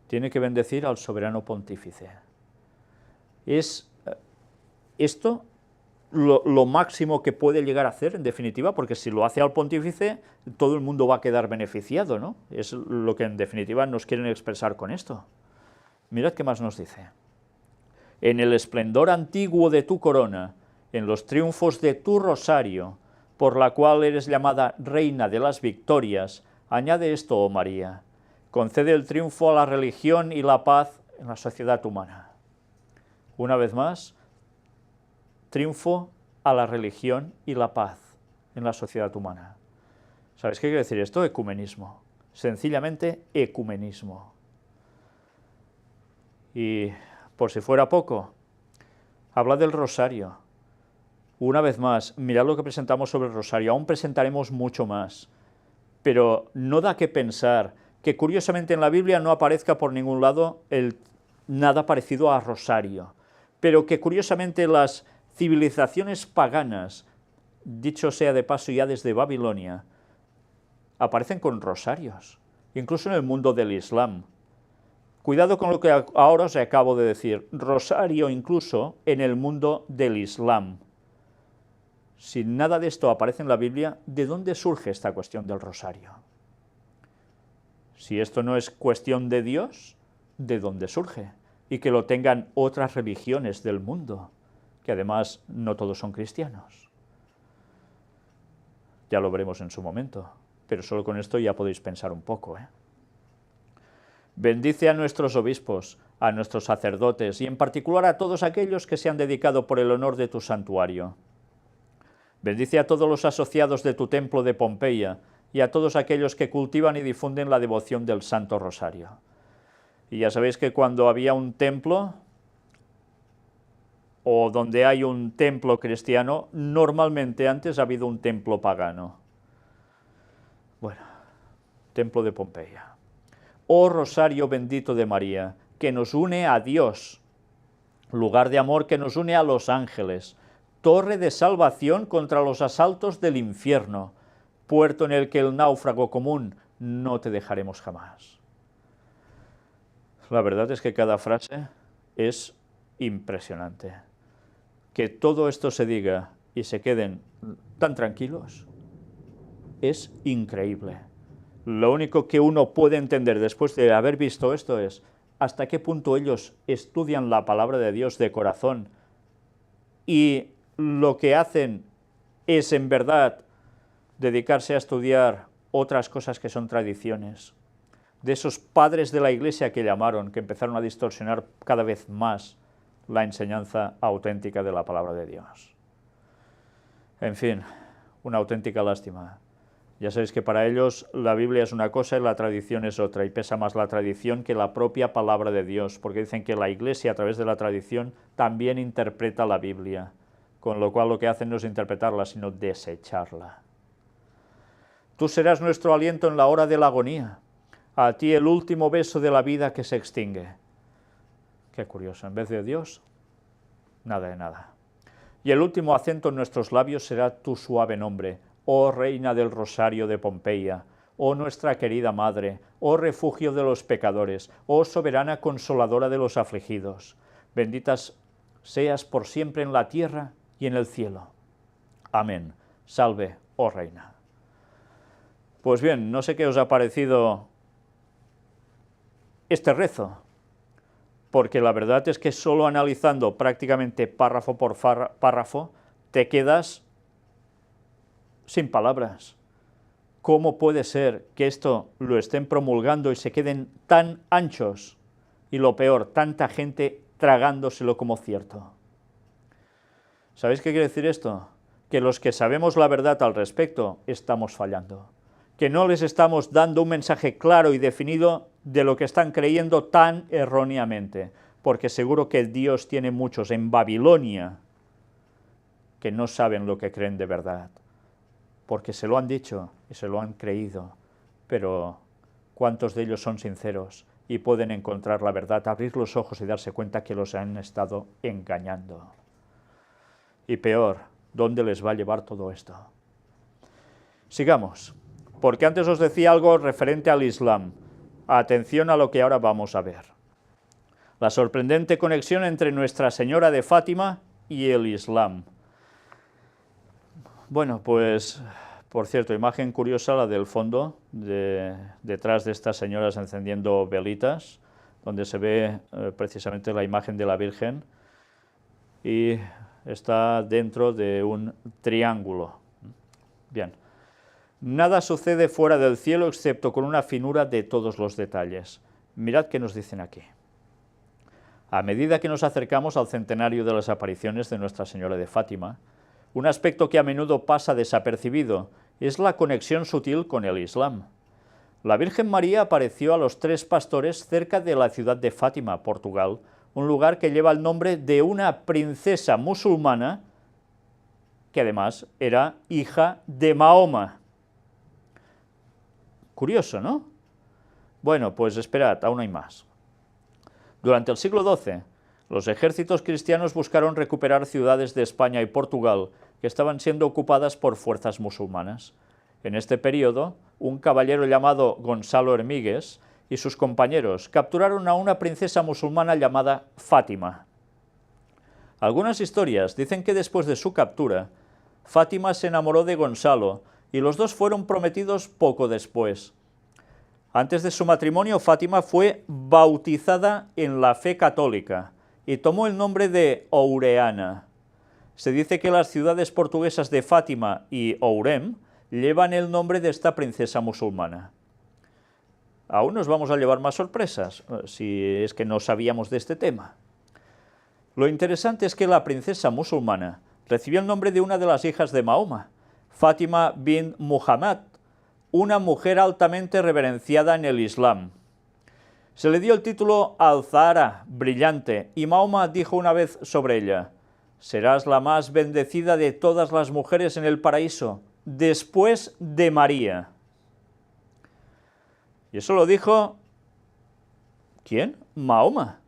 Tiene que bendecir al soberano pontífice. Es esto lo máximo que puede llegar a hacer, en definitiva, porque si lo hace al pontífice, todo el mundo va a quedar beneficiado, ¿no? Es lo que en definitiva nos quieren expresar con esto. Mirad qué más nos dice. En el esplendor antiguo de tu corona, en los triunfos de tu rosario, por la cual eres llamada Reina de las Victorias, añade esto, oh María, concede el triunfo a la religión y la paz en la sociedad humana. Una vez más, triunfo a la religión y la paz en la sociedad humana. ¿Sabéis qué quiere decir esto? Ecumenismo. Sencillamente, ecumenismo. Y por si fuera poco, habla del rosario. Una vez más, mirad lo que presentamos sobre el rosario, aún presentaremos mucho más, pero no da que pensar que curiosamente en la Biblia no aparezca por ningún lado nada parecido a rosario, pero que curiosamente las civilizaciones paganas, dicho sea de paso ya desde Babilonia, aparecen con rosarios, incluso en el mundo del Islam. Cuidado con lo que ahora os acabo de decir, rosario incluso en el mundo del Islam. Si nada de esto aparece en la Biblia, ¿de dónde surge esta cuestión del rosario? Si esto no es cuestión de Dios, ¿de dónde surge? Y que lo tengan otras religiones del mundo, que además no todos son cristianos. Ya lo veremos en su momento, pero solo con esto ya podéis pensar un poco, ¿eh? Bendice a nuestros obispos, a nuestros sacerdotes y en particular a todos aquellos que se han dedicado por el honor de tu santuario. Bendice a todos los asociados de tu templo de Pompeya y a todos aquellos que cultivan y difunden la devoción del Santo Rosario. Y ya sabéis que cuando había un templo, o donde hay un templo cristiano, normalmente antes ha habido un templo pagano. Bueno, templo de Pompeya. Oh Rosario bendito de María, que nos une a Dios, lugar de amor que nos une a los ángeles, torre de salvación contra los asaltos del infierno, puerto en el que el náufrago común no te dejaremos jamás. La verdad es que cada frase es impresionante. Que todo esto se diga y se queden tan tranquilos es increíble. Lo único que uno puede entender después de haber visto esto es hasta qué punto ellos estudian la palabra de Dios de corazón y lo que hacen es en verdad dedicarse a estudiar otras cosas que son tradiciones, de esos padres de la Iglesia que llamaron, que empezaron a distorsionar cada vez más la enseñanza auténtica de la palabra de Dios. En fin, una auténtica lástima. Ya sabéis que para ellos la Biblia es una cosa y la tradición es otra, y pesa más la tradición que la propia palabra de Dios, porque dicen que la Iglesia a través de la tradición también interpreta la Biblia, con lo cual lo que hacen no es interpretarla, sino desecharla. Tú serás nuestro aliento en la hora de la agonía, a ti el último beso de la vida que se extingue. Qué curioso, en vez de Dios, nada de nada. Y el último acento en nuestros labios será tu suave nombre, oh Reina del Rosario de Pompeya, oh nuestra querida Madre, oh refugio de los pecadores, oh soberana consoladora de los afligidos. Benditas seas por siempre en la tierra y en el cielo. Amén. Salve, oh Reina. Pues bien, no sé qué os ha parecido este rezo, porque la verdad es que solo analizando prácticamente párrafo por párrafo, te quedas sin palabras. ¿Cómo puede ser que esto lo estén promulgando y se queden tan anchos? Y lo peor, tanta gente tragándoselo como cierto. ¿Sabéis qué quiere decir esto? Que los que sabemos la verdad al respecto estamos fallando. Que no les estamos dando un mensaje claro y definido de lo que están creyendo tan erróneamente, porque seguro que Dios tiene muchos en Babilonia que no saben lo que creen de verdad, porque se lo han dicho y se lo han creído, pero ¿cuántos de ellos son sinceros y pueden encontrar la verdad, abrir los ojos y darse cuenta que los han estado engañando? Y peor, ¿dónde les va a llevar todo esto? Sigamos, porque antes os decía algo referente al Islam. Atención a lo que ahora vamos a ver. La sorprendente conexión entre Nuestra Señora de Fátima y el Islam. Bueno, pues, por cierto, imagen curiosa la del fondo, detrás de estas señoras encendiendo velitas, donde se ve precisamente la imagen de la Virgen, y está dentro de un triángulo. Bien. Nada sucede fuera del cielo excepto con una finura de todos los detalles. Mirad qué nos dicen aquí. A medida que nos acercamos al centenario de las apariciones de Nuestra Señora de Fátima, un aspecto que a menudo pasa desapercibido es la conexión sutil con el Islam. La Virgen María apareció a los 3 pastores cerca de la ciudad de Fátima, Portugal, un lugar que lleva el nombre de una princesa musulmana que además era hija de Mahoma. Curioso, ¿no? Bueno, pues esperad, aún hay más. Durante el siglo XII, los ejércitos cristianos buscaron recuperar ciudades de España y Portugal que estaban siendo ocupadas por fuerzas musulmanas. En este periodo, un caballero llamado Gonzalo Hermíguez y sus compañeros capturaron a una princesa musulmana llamada Fátima. Algunas historias dicen que después de su captura, Fátima se enamoró de Gonzalo y los dos fueron prometidos poco después. Antes de su matrimonio, Fátima fue bautizada en la fe católica y tomó el nombre de Oureana. Se dice que las ciudades portuguesas de Fátima y Ourem llevan el nombre de esta princesa musulmana. Aún nos vamos a llevar más sorpresas, si es que no sabíamos de este tema. Lo interesante es que la princesa musulmana recibió el nombre de una de las hijas de Mahoma, Fátima bin Muhammad, una mujer altamente reverenciada en el Islam. Se le dio el título Al-Zahra, brillante, y Mahoma dijo una vez sobre ella: serás la más bendecida de todas las mujeres en el paraíso, después de María. Y eso lo dijo, ¿quién? Mahoma.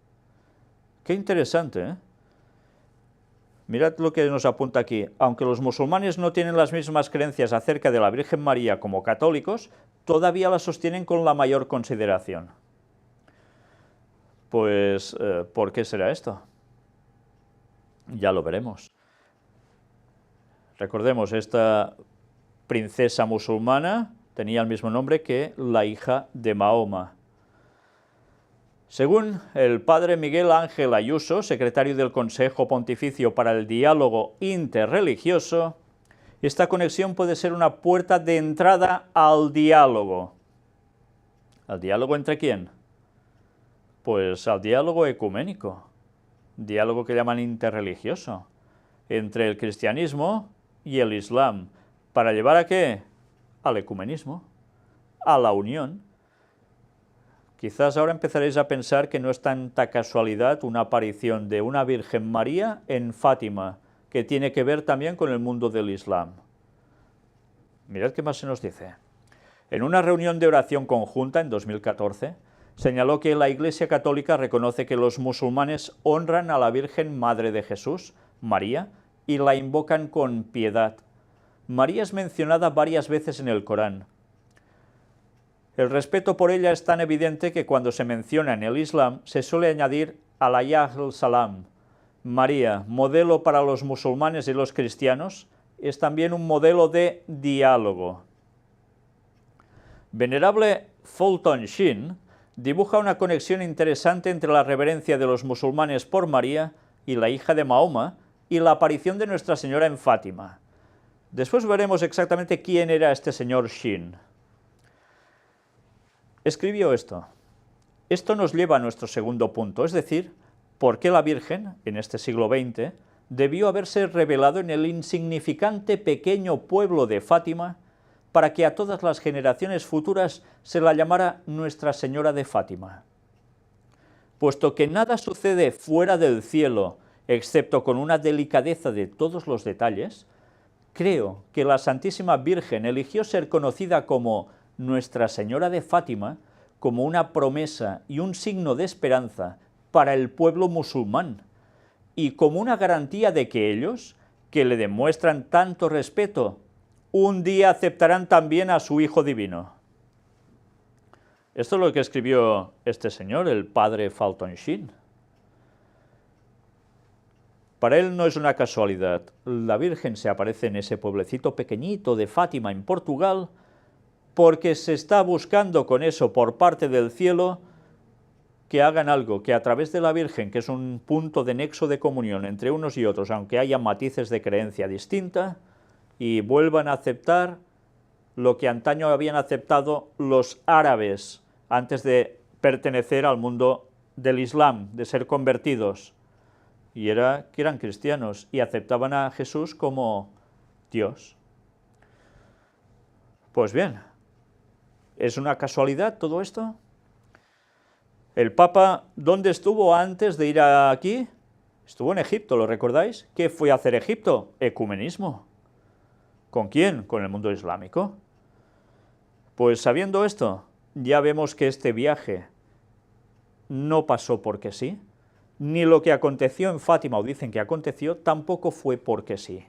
Qué interesante, ¿eh? Mirad lo que nos apunta aquí. Aunque los musulmanes no tienen las mismas creencias acerca de la Virgen María como católicos, todavía la sostienen con la mayor consideración. Pues, ¿por qué será esto? Ya lo veremos. Recordemos, esta princesa musulmana tenía el mismo nombre que la hija de Mahoma. Según el padre Miguel Ángel Ayuso, secretario del Consejo Pontificio para el Diálogo Interreligioso, esta conexión puede ser una puerta de entrada al diálogo. ¿Al diálogo entre quién? Pues al diálogo ecuménico, diálogo que llaman interreligioso, entre el cristianismo y el islam. ¿Para llevar a qué? Al ecumenismo, a la unión. Quizás ahora empezaréis a pensar que no es tanta casualidad una aparición de una Virgen María en Fátima, que tiene que ver también con el mundo del Islam. Mirad qué más se nos dice. En una reunión de oración conjunta en 2014, señaló que la Iglesia Católica reconoce que los musulmanes honran a la Virgen Madre de Jesús, María, y la invocan con piedad. María es mencionada varias veces en el Corán. El respeto por ella es tan evidente que cuando se menciona en el Islam se suele añadir alayha al-salam. María, modelo para los musulmanes y los cristianos, es también un modelo de diálogo. Venerable Fulton Sheen dibuja una conexión interesante entre la reverencia de los musulmanes por María y la hija de Mahoma y la aparición de Nuestra Señora en Fátima. Después veremos exactamente quién era este señor Sheen. Escribió esto. Esto nos lleva a nuestro segundo punto, es decir, por qué la Virgen, en este siglo XX, debió haberse revelado en el insignificante pequeño pueblo de Fátima para que a todas las generaciones futuras se la llamara Nuestra Señora de Fátima. Puesto que nada sucede fuera del cielo, excepto con una delicadeza de todos los detalles, creo que la Santísima Virgen eligió ser conocida como Nuestra Señora de Fátima como una promesa y un signo de esperanza para el pueblo musulmán, y como una garantía de que ellos, que le demuestran tanto respeto, un día aceptarán también a su Hijo Divino. Esto es lo que escribió este señor, el padre Fulton Sheen. Para él no es una casualidad. La Virgen se aparece en ese pueblecito pequeñito de Fátima, en Portugal, porque se está buscando con eso por parte del cielo que hagan algo, que a través de la Virgen, que es un punto de nexo de comunión entre unos y otros, aunque haya matices de creencia distinta, y vuelvan a aceptar lo que antaño habían aceptado los árabes antes de pertenecer al mundo del Islam, de ser convertidos, y era que eran cristianos y aceptaban a Jesús como Dios. Pues bien, ¿es una casualidad todo esto? El Papa, ¿dónde estuvo antes de ir aquí? Estuvo en Egipto, ¿lo recordáis? ¿Qué fue a hacer Egipto? Ecumenismo. ¿Con quién? Con el mundo islámico. Pues sabiendo esto, ya vemos que este viaje no pasó porque sí, ni lo que aconteció en Fátima, o dicen que aconteció, tampoco fue porque sí.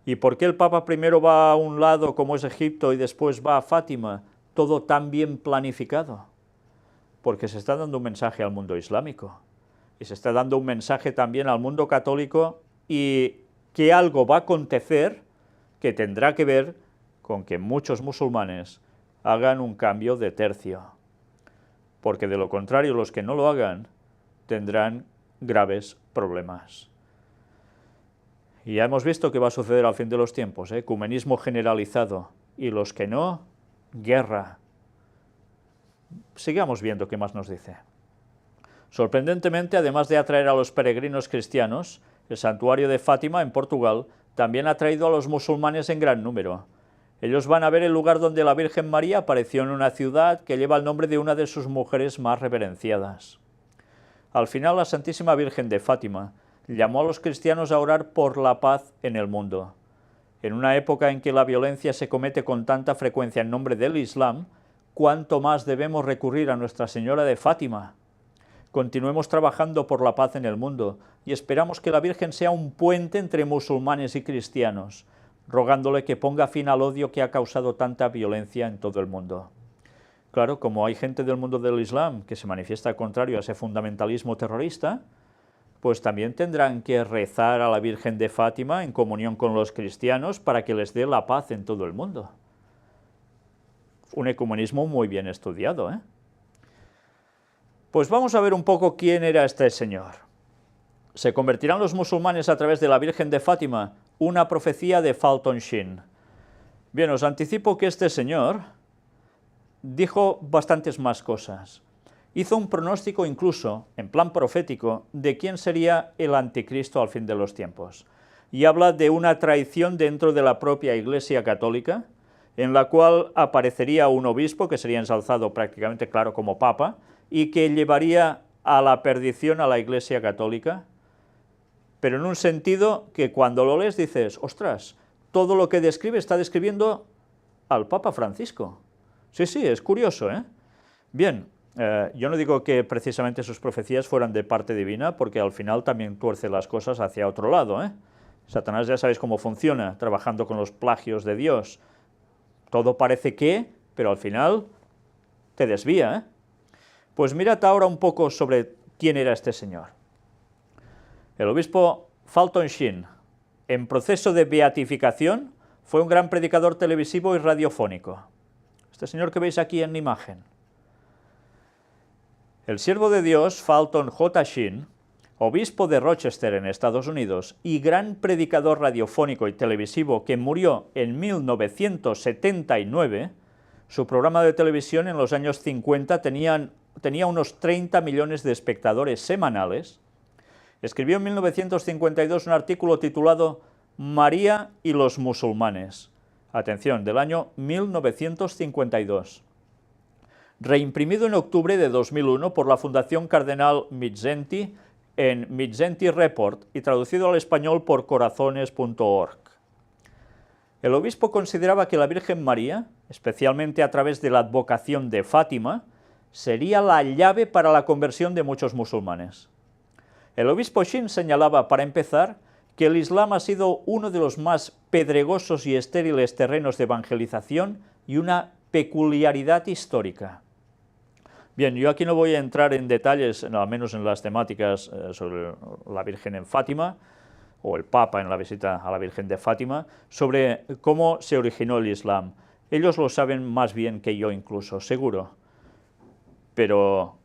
¿Y por qué el Papa primero va a un lado como es Egipto y después va a Fátima? Todo tan bien planificado. Porque se está dando un mensaje al mundo islámico y se está dando un mensaje también al mundo católico, y que algo va a acontecer que tendrá que ver con que muchos musulmanes hagan un cambio de tercio, porque de lo contrario los que no lo hagan tendrán graves problemas. Y ya hemos visto que va a suceder al fin de los tiempos, ecumenismo generalizado, y los que no, guerra. Sigamos viendo qué más nos dice. Sorprendentemente, además de atraer a los peregrinos cristianos, el santuario de Fátima, en Portugal, también ha atraído a los musulmanes en gran número. Ellos van a ver el lugar donde la Virgen María apareció en una ciudad que lleva el nombre de una de sus mujeres más reverenciadas. Al final, la Santísima Virgen de Fátima llamó a los cristianos a orar por la paz en el mundo. En una época en que la violencia se comete con tanta frecuencia en nombre del Islam, ¿cuánto más debemos recurrir a Nuestra Señora de Fátima? continuemos trabajando por la paz en el mundo y esperamos que la Virgen sea un puente entre musulmanes y cristianos, rogándole que ponga fin al odio que ha causado tanta violencia en todo el mundo. Claro, como hay gente del mundo del Islam que se manifiesta contrario a ese fundamentalismo terrorista, pues también tendrán que rezar a la Virgen de Fátima en comunión con los cristianos para que les dé la paz en todo el mundo. Un ecumenismo muy bien estudiado, ¿eh? Pues vamos a ver un poco quién era este señor. ¿Se convertirán los musulmanes a través de la Virgen de Fátima? Una profecía de Fulton Sheen. Bien, os anticipo que este señor dijo bastantes más cosas. Hizo un pronóstico incluso, en plan profético, de quién sería el anticristo al fin de los tiempos. Y habla de una traición dentro de la propia Iglesia Católica, en la cual aparecería un obispo que sería ensalzado prácticamente, claro, como papa, y que llevaría a la perdición a la Iglesia Católica, pero en un sentido que cuando lo lees dices, ostras, todo lo que describe está describiendo al Papa Francisco. Sí, sí, es curioso, ¿eh? Bien, yo no digo que precisamente sus profecías fueran de parte divina, porque al final también tuerce las cosas hacia otro lado, ¿eh? Satanás ya sabéis cómo funciona, trabajando con los plagios de Dios. Todo parece que, pero al final te desvía, ¿eh? Pues mirad ahora un poco sobre quién era este señor. El obispo Fulton Sheen, en proceso de beatificación, fue un gran predicador televisivo y radiofónico. Este señor que veis aquí en la imagen. El siervo de Dios, Fulton J. Sheen, obispo de Rochester en Estados Unidos y gran predicador radiofónico y televisivo que murió en 1979, su programa de televisión en los años 50 tenía unos 30 millones de espectadores semanales. Escribió en 1952 un artículo titulado María y los musulmanes. Atención, del año 1952. Reimprimido en octubre de 2001 por la Fundación Cardenal Mindszenty en Mindszenty Report y traducido al español por corazones.org. El obispo consideraba que la Virgen María, especialmente a través de la advocación de Fátima, sería la llave para la conversión de muchos musulmanes. El obispo Sheen señalaba, para empezar, que el Islam ha sido uno de los más pedregosos y estériles terrenos de evangelización y una peculiaridad histórica. Bien, yo aquí no voy a entrar en detalles, no, al menos en las temáticas sobre la Virgen en Fátima, o el Papa en la visita a la Virgen de Fátima, sobre cómo se originó el Islam. Ellos lo saben más bien que yo incluso, seguro. Pero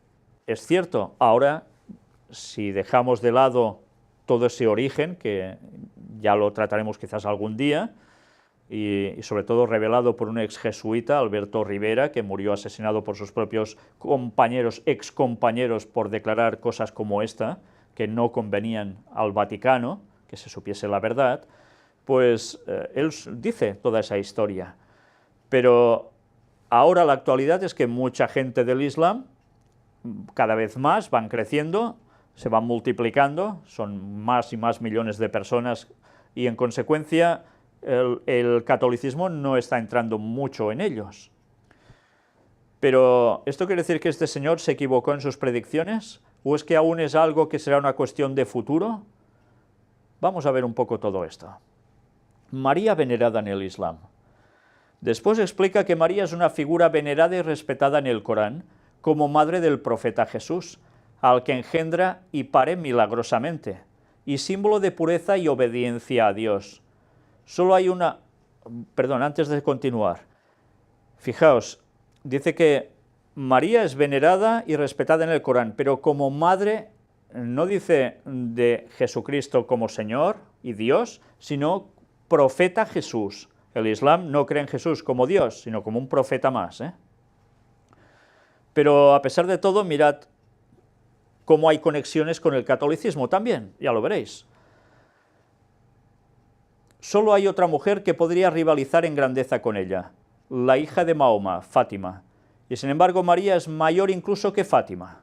es cierto, ahora, si dejamos de lado todo ese origen, que ya lo trataremos quizás algún día, y sobre todo revelado por un ex jesuita, Alberto Rivera, que murió asesinado por sus propios compañeros, excompañeros, por declarar cosas como esta, que no convenían al Vaticano, que se supiese la verdad, pues él dice toda esa historia. Pero ahora la actualidad es que mucha gente del Islam, cada vez más, van creciendo, se van multiplicando, son más y más millones de personas, y en consecuencia el catolicismo no está entrando mucho en ellos. Pero, ¿esto quiere decir que este señor se equivocó en sus predicciones? ¿O es que aún es algo que será una cuestión de futuro? Vamos a ver un poco todo esto. María venerada en el Islam. Después explica que María es una figura venerada y respetada en el Corán como madre del profeta Jesús, al que engendra y pare milagrosamente, y símbolo de pureza y obediencia a Dios. Solo hay una... Perdón, antes de continuar, fijaos, dice que María es venerada y respetada en el Corán, pero como madre no dice de Jesucristo como Señor y Dios, sino profeta Jesús. El Islam no cree en Jesús como Dios, sino como un profeta más, ¿eh? Pero a pesar de todo, mirad cómo hay conexiones con el catolicismo también, ya lo veréis. Solo hay otra mujer que podría rivalizar en grandeza con ella, la hija de Mahoma, Fátima, y sin embargo María es mayor incluso que Fátima.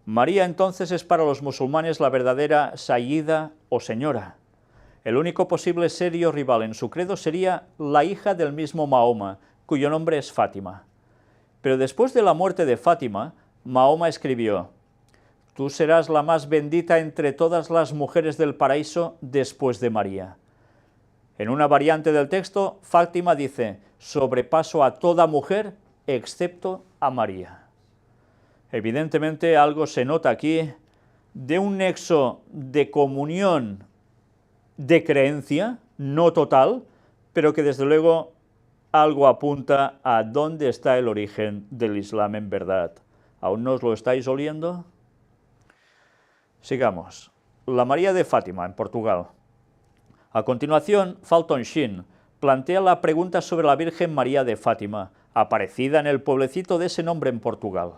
María entonces es para los musulmanes la verdadera Sayyida o señora. El único posible serio rival en su credo sería la hija del mismo Mahoma, cuyo nombre es Fátima. Pero después de la muerte de Fátima, Mahoma escribió: tú serás la más bendita entre todas las mujeres del paraíso después de María. En una variante del texto, Fátima dice, sobrepaso a toda mujer excepto a María. Evidentemente algo se nota aquí de un nexo de comunión de creencia, no total, pero que desde luego algo apunta a dónde está el origen del Islam en verdad. ¿Aún no os lo estáis oliendo? Sigamos. La María de Fátima, en Portugal. A continuación, Fulton Sheen plantea la pregunta sobre la Virgen María de Fátima, aparecida en el pueblecito de ese nombre en Portugal.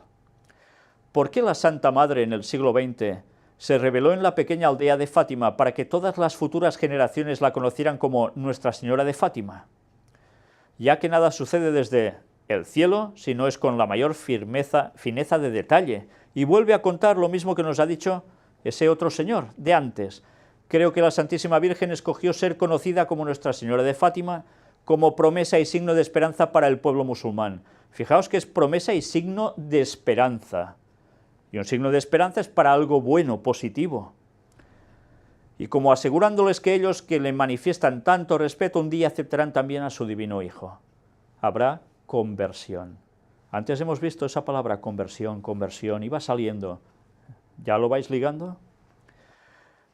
¿Por qué la Santa Madre en el siglo XX se reveló en la pequeña aldea de Fátima para que todas las futuras generaciones la conocieran como Nuestra Señora de Fátima? Ya que nada sucede desde el cielo si no es con la mayor fineza de detalle, y vuelve a contar lo mismo que nos ha dicho ese otro señor de antes. Creo que la Santísima Virgen escogió ser conocida como Nuestra Señora de Fátima como promesa y signo de esperanza para el pueblo musulmán. Fijaos que es promesa y signo de esperanza. Y un signo de esperanza es para algo bueno, positivo. Y como asegurándoles que ellos que le manifiestan tanto respeto un día aceptarán también a su divino Hijo. Habrá conversión. Antes hemos visto esa palabra conversión, conversión, iba saliendo. ¿Ya lo vais ligando?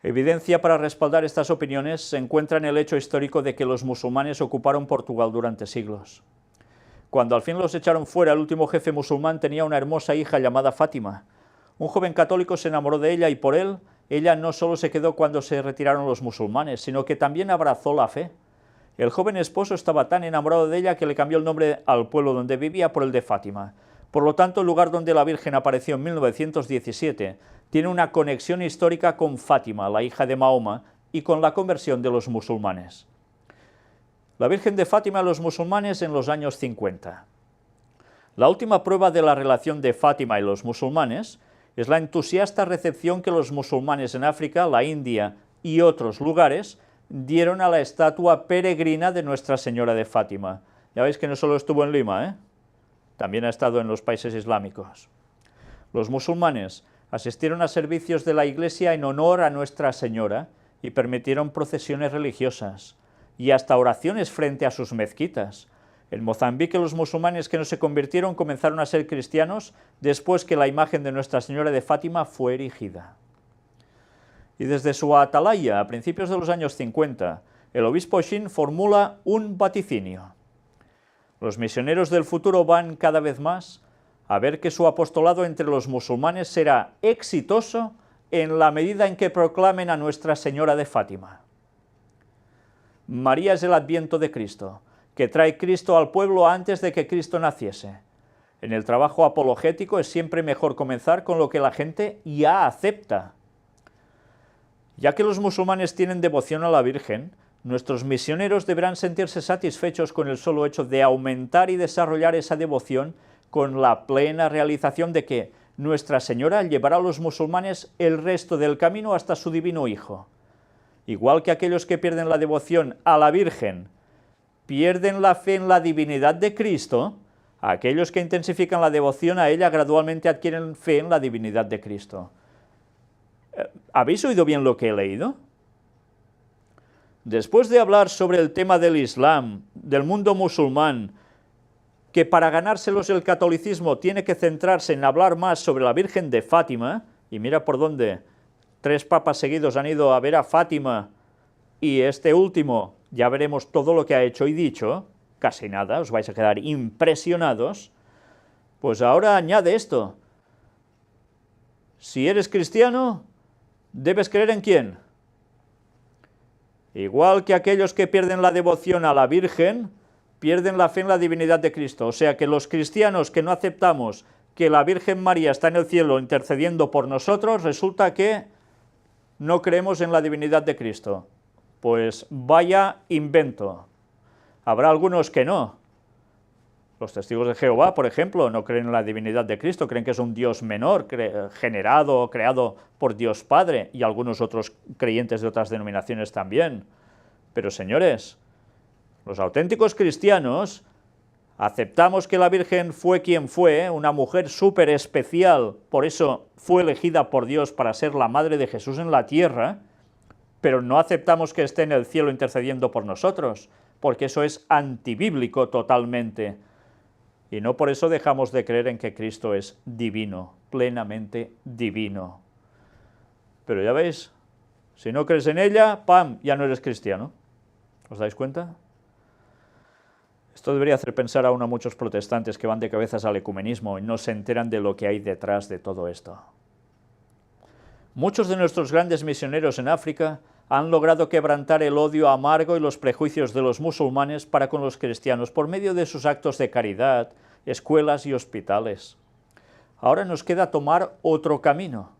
Evidencia para respaldar estas opiniones se encuentra en el hecho histórico de que los musulmanes ocuparon Portugal durante siglos. Cuando al fin los echaron fuera, el último jefe musulmán tenía una hermosa hija llamada Fátima. Un joven católico se enamoró de ella y por él, ella no solo se quedó cuando se retiraron los musulmanes, sino que también abrazó la fe. El joven esposo estaba tan enamorado de ella que le cambió el nombre al pueblo donde vivía por el de Fátima. Por lo tanto, el lugar donde la Virgen apareció en 1917 tiene una conexión histórica con Fátima, la hija de Mahoma, y con la conversión de los musulmanes. La Virgen de Fátima a los musulmanes en los años 50. La última prueba de la relación de Fátima y los musulmanes es la entusiasta recepción que los musulmanes en África, la India y otros lugares dieron a la estatua peregrina de Nuestra Señora de Fátima. Ya veis que no solo estuvo en Lima, también ha estado en los países islámicos. Los musulmanes asistieron a servicios de la Iglesia en honor a Nuestra Señora y permitieron procesiones religiosas y hasta oraciones frente a sus mezquitas. En Mozambique los musulmanes que no se convirtieron comenzaron a ser cristianos después que la imagen de Nuestra Señora de Fátima fue erigida. Y desde su atalaya, a principios de los años 50, el obispo Sheen formula un vaticinio. Los misioneros del futuro van cada vez más a ver que su apostolado entre los musulmanes será exitoso en la medida en que proclamen a Nuestra Señora de Fátima. María es el adviento de Cristo, que trae Cristo al pueblo antes de que Cristo naciese. En el trabajo apologético es siempre mejor comenzar con lo que la gente ya acepta. Ya que los musulmanes tienen devoción a la Virgen, nuestros misioneros deberán sentirse satisfechos con el solo hecho de aumentar y desarrollar esa devoción con la plena realización de que Nuestra Señora llevará a los musulmanes el resto del camino hasta su divino Hijo. Igual que aquellos que pierden la devoción a la Virgen pierden la fe en la divinidad de Cristo, aquellos que intensifican la devoción a ella gradualmente adquieren fe en la divinidad de Cristo. ¿Habéis oído bien lo que he leído? Después de hablar sobre el tema del Islam, del mundo musulmán, que para ganárselos el catolicismo tiene que centrarse en hablar más sobre la Virgen de Fátima, y mira por dónde 3 papas seguidos han ido a ver a Fátima, y este último, ya veremos todo lo que ha hecho y dicho, casi nada, os vais a quedar impresionados, pues ahora añade esto. Si eres cristiano, debes creer en ¿quién? Igual que aquellos que pierden la devoción a la Virgen, pierden la fe en la divinidad de Cristo. O sea que los cristianos que no aceptamos que la Virgen María está en el cielo intercediendo por nosotros, resulta que no creemos en la divinidad de Cristo. Pues vaya invento. Habrá algunos que no. Los testigos de Jehová, por ejemplo, no creen en la divinidad de Cristo, creen que es un Dios menor, generado, creado por Dios Padre, y algunos otros creyentes de otras denominaciones también. Pero señores, los auténticos cristianos Aceptamos que la Virgen fue quien fue, una mujer súper especial, por eso fue elegida por Dios para ser la madre de Jesús en la tierra, pero no aceptamos que esté en el cielo intercediendo por nosotros, porque eso es antibíblico totalmente. Y no por eso dejamos de creer en que Cristo es divino, plenamente divino. Pero ya veis, si no crees en ella, ¡pam!, ya no eres cristiano. ¿Os dais cuenta? Esto debería hacer pensar aún a muchos protestantes que van de cabezas al ecumenismo y no se enteran de lo que hay detrás de todo esto. Muchos de nuestros grandes misioneros en África han logrado quebrantar el odio amargo y los prejuicios de los musulmanes para con los cristianos por medio de sus actos de caridad, escuelas y hospitales. Ahora nos queda tomar otro camino,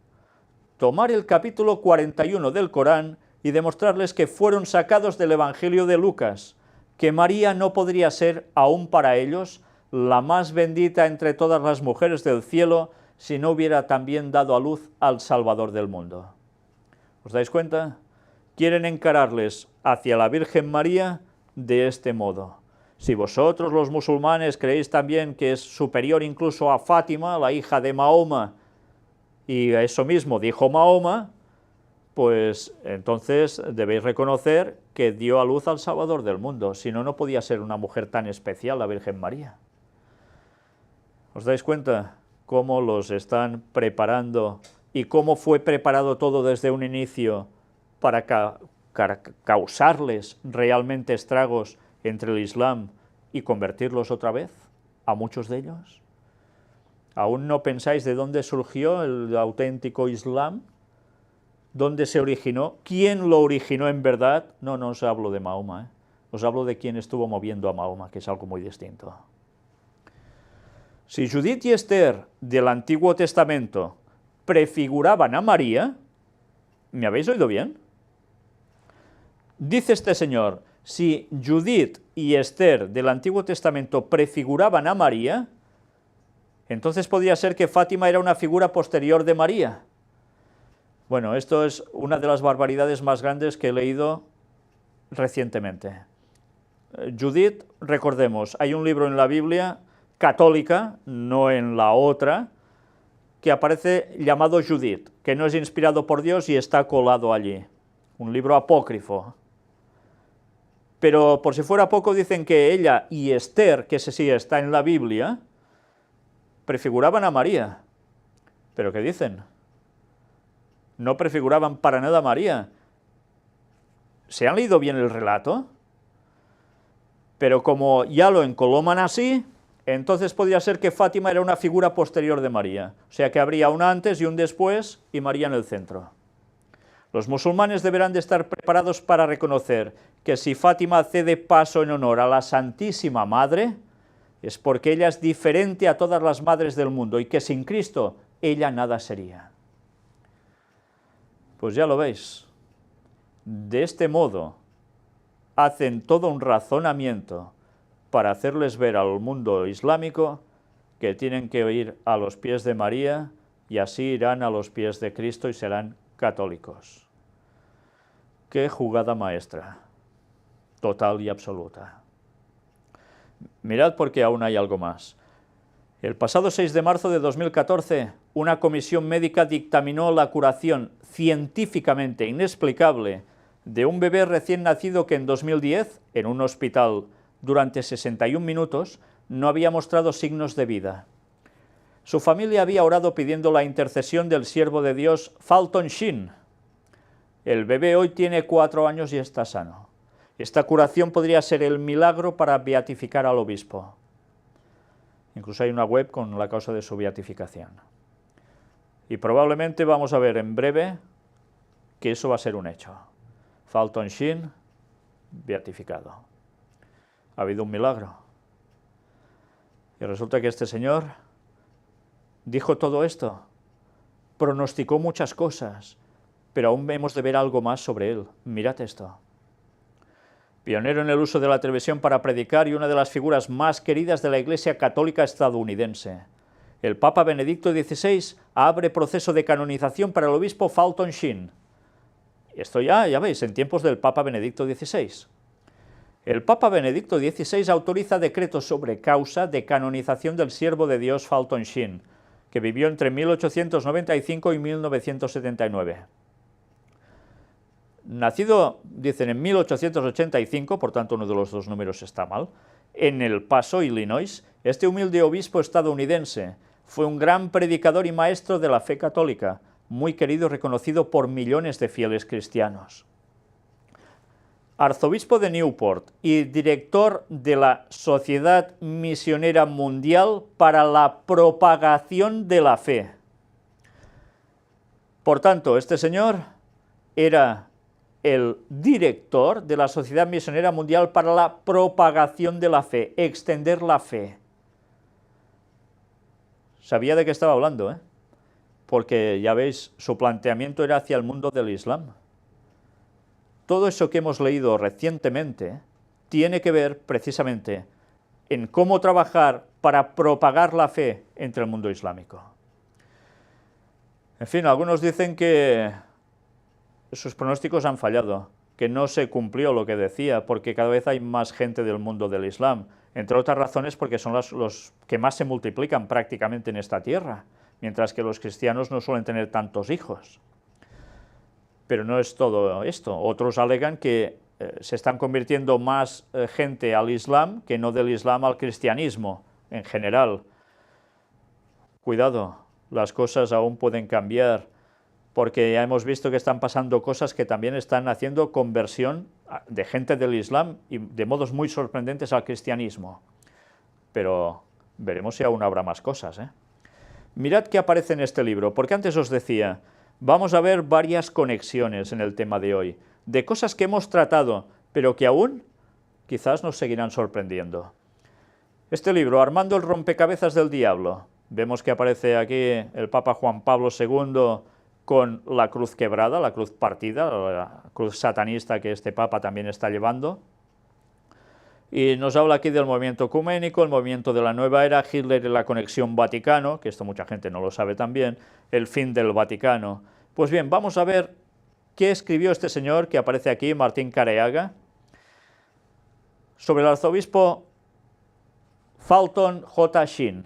tomar el capítulo 41 del Corán y demostrarles que fueron sacados del Evangelio de Lucas, que María no podría ser, aún para ellos, la más bendita entre todas las mujeres del cielo si no hubiera también dado a luz al Salvador del mundo. ¿Os dais cuenta? Quieren encararles hacia la Virgen María de este modo. Si vosotros los musulmanes creéis también que es superior incluso a Fátima, la hija de Mahoma, y a eso mismo dijo Mahoma, pues entonces debéis reconocer que dio a luz al Salvador del mundo, si no, no podía ser una mujer tan especial la Virgen María. ¿Os dais cuenta cómo los están preparando y cómo fue preparado todo desde un inicio para causarles realmente estragos entre el Islam y convertirlos otra vez a muchos de ellos? ¿Aún no pensáis de dónde surgió el auténtico Islam? ¿Dónde se originó? ¿Quién lo originó en verdad? No, no os hablo de Mahoma, os hablo de quién estuvo moviendo a Mahoma, que es algo muy distinto. Si Judith y Esther del Antiguo Testamento prefiguraban a María, ¿me habéis oído bien? Dice este señor, si Judith y Esther del Antiguo Testamento prefiguraban a María, entonces podría ser que Fátima era una figura posterior de María. Bueno, esto es una de las barbaridades más grandes que he leído recientemente. Judith, recordemos, hay un libro en la Biblia católica, no en la otra, que aparece llamado Judith, que no es inspirado por Dios y está colado allí. Un libro apócrifo. Pero por si fuera poco dicen que ella y Esther, que ese sí está en la Biblia, prefiguraban a María. ¿Pero qué dicen? No prefiguraban para nada a María. ¿Se han leído bien el relato? Pero como ya lo encoloman así, entonces podría ser que Fátima era una figura posterior de María, o sea que habría un antes y un después y María en el centro. Los musulmanes deberán de estar preparados para reconocer que si Fátima cede paso en honor a la Santísima Madre, es porque ella es diferente a todas las madres del mundo y que sin Cristo ella nada sería. Pues ya lo veis, de este modo hacen todo un razonamiento para hacerles ver al mundo islámico que tienen que ir a los pies de María y así irán a los pies de Cristo y serán católicos. ¡Qué jugada maestra! Total y absoluta. Mirad porque aún hay algo más. El pasado 6 de marzo de 2014, una comisión médica dictaminó la curación científicamente inexplicable de un bebé recién nacido que en 2010, en un hospital durante 61 minutos, no había mostrado signos de vida. Su familia había orado pidiendo la intercesión del siervo de Dios Fulton Sheen. El bebé hoy tiene 4 años y está sano. Esta curación podría ser el milagro para beatificar al obispo. Incluso hay una web con la causa de su beatificación. Y probablemente vamos a ver en breve que eso va a ser un hecho. Fulton Sheen, beatificado. Ha habido un milagro. Y resulta que este señor dijo todo esto, pronosticó muchas cosas, pero aún hemos de ver algo más sobre él. Mirad esto. Pionero en el uso de la televisión para predicar y una de las figuras más queridas de la Iglesia Católica estadounidense. El Papa Benedicto XVI abre proceso de canonización para el obispo Fulton Sheen. Esto ya veis, en tiempos del Papa Benedicto XVI. El Papa Benedicto XVI autoriza decretos sobre causa de canonización del siervo de Dios Fulton Sheen, que vivió entre 1895 y 1979. Nacido, dicen, en 1885, por tanto uno de los dos números está mal, en El Paso, Illinois, este humilde obispo estadounidense fue un gran predicador y maestro de la fe católica, muy querido y reconocido por millones de fieles cristianos. Arzobispo de Newport y director de la Sociedad Misionera Mundial para la Propagación de la Fe. Por tanto, este señor era el director de la Sociedad Misionera Mundial para la Propagación de la Fe, extender la fe. Sabía de qué estaba hablando, ¿eh? Porque ya veis, su planteamiento era hacia el mundo del Islam. Todo eso que hemos leído recientemente tiene que ver precisamente en cómo trabajar para propagar la fe entre el mundo islámico. En fin, algunos dicen que sus pronósticos han fallado, que no se cumplió lo que decía, porque cada vez hay más gente del mundo del Islam, entre otras razones porque son los que más se multiplican prácticamente en esta tierra, mientras que los cristianos no suelen tener tantos hijos. Pero no es todo esto. Otros alegan que se están convirtiendo más gente al Islam que no del Islam al cristianismo en general. Cuidado, las cosas aún pueden cambiar, porque ya hemos visto que están pasando cosas que también están haciendo conversión de gente del Islam y de modos muy sorprendentes al cristianismo. Pero veremos si aún habrá más cosas, ¿eh? Mirad qué aparece en este libro, porque antes os decía, vamos a ver varias conexiones en el tema de hoy, de cosas que hemos tratado, pero que aún quizás nos seguirán sorprendiendo. Este libro, Armando el rompecabezas del diablo, vemos que aparece aquí el Papa Juan Pablo II con la cruz quebrada, la cruz partida, la cruz satanista que este Papa también está llevando. Y nos habla aquí del movimiento ecuménico, el movimiento de la nueva era, Hitler y la conexión Vaticano, que esto mucha gente no lo sabe también, el fin del Vaticano. Pues bien, vamos a ver qué escribió este señor que aparece aquí, Martín Careaga, sobre el arzobispo Fulton J. Sheen.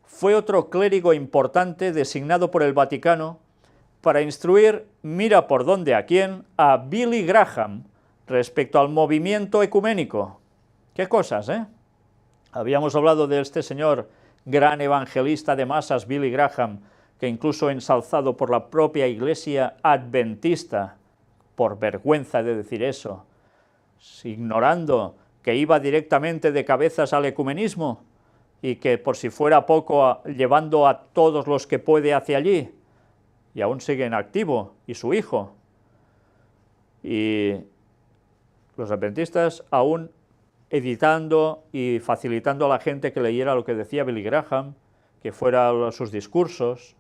Fue otro clérigo importante designado por el Vaticano para instruir, mira por dónde a quién, a Billy Graham respecto al movimiento ecuménico. ¿Qué cosas, eh? Habíamos hablado de este señor gran evangelista de masas, Billy Graham, que incluso ensalzado por la propia Iglesia adventista, por vergüenza de decir eso, ignorando que iba directamente de cabezas al ecumenismo y que por si fuera poco llevando a todos los que puede hacia allí, y aún sigue en activo, y su hijo. Y los adventistas aún editando y facilitando a la gente que leyera lo que decía Billy Graham, que fuera a sus discursos,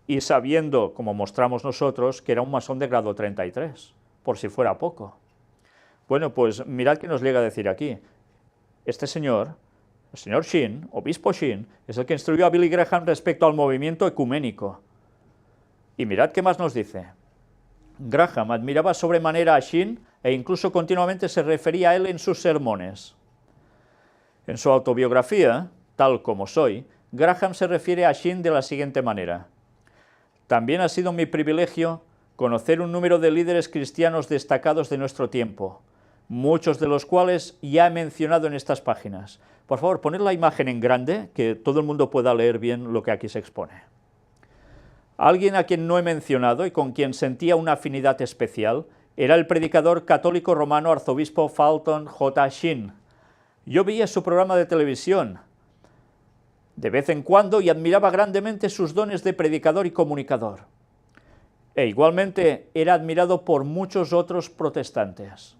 y sabiendo, como mostramos nosotros, que era un masón de grado 33, por si fuera poco. Bueno, pues mirad qué nos llega a decir aquí. Este señor, el señor Sheen, obispo Sheen, es el que instruyó a Billy Graham respecto al movimiento ecuménico. Y mirad qué más nos dice. Graham admiraba sobremanera a Sheen e incluso continuamente se refería a él en sus sermones. En su autobiografía, Tal como soy, Graham se refiere a Sheen de la siguiente manera: también ha sido mi privilegio conocer un número de líderes cristianos destacados de nuestro tiempo, muchos de los cuales ya he mencionado en estas páginas. Por favor, poned la imagen en grande, que todo el mundo pueda leer bien lo que aquí se expone. Alguien a quien no he mencionado y con quien sentía una afinidad especial era el predicador católico romano arzobispo Fulton J. Sheen. Yo veía su programa de televisión de vez en cuando y admiraba grandemente sus dones de predicador y comunicador. E igualmente era admirado por muchos otros protestantes.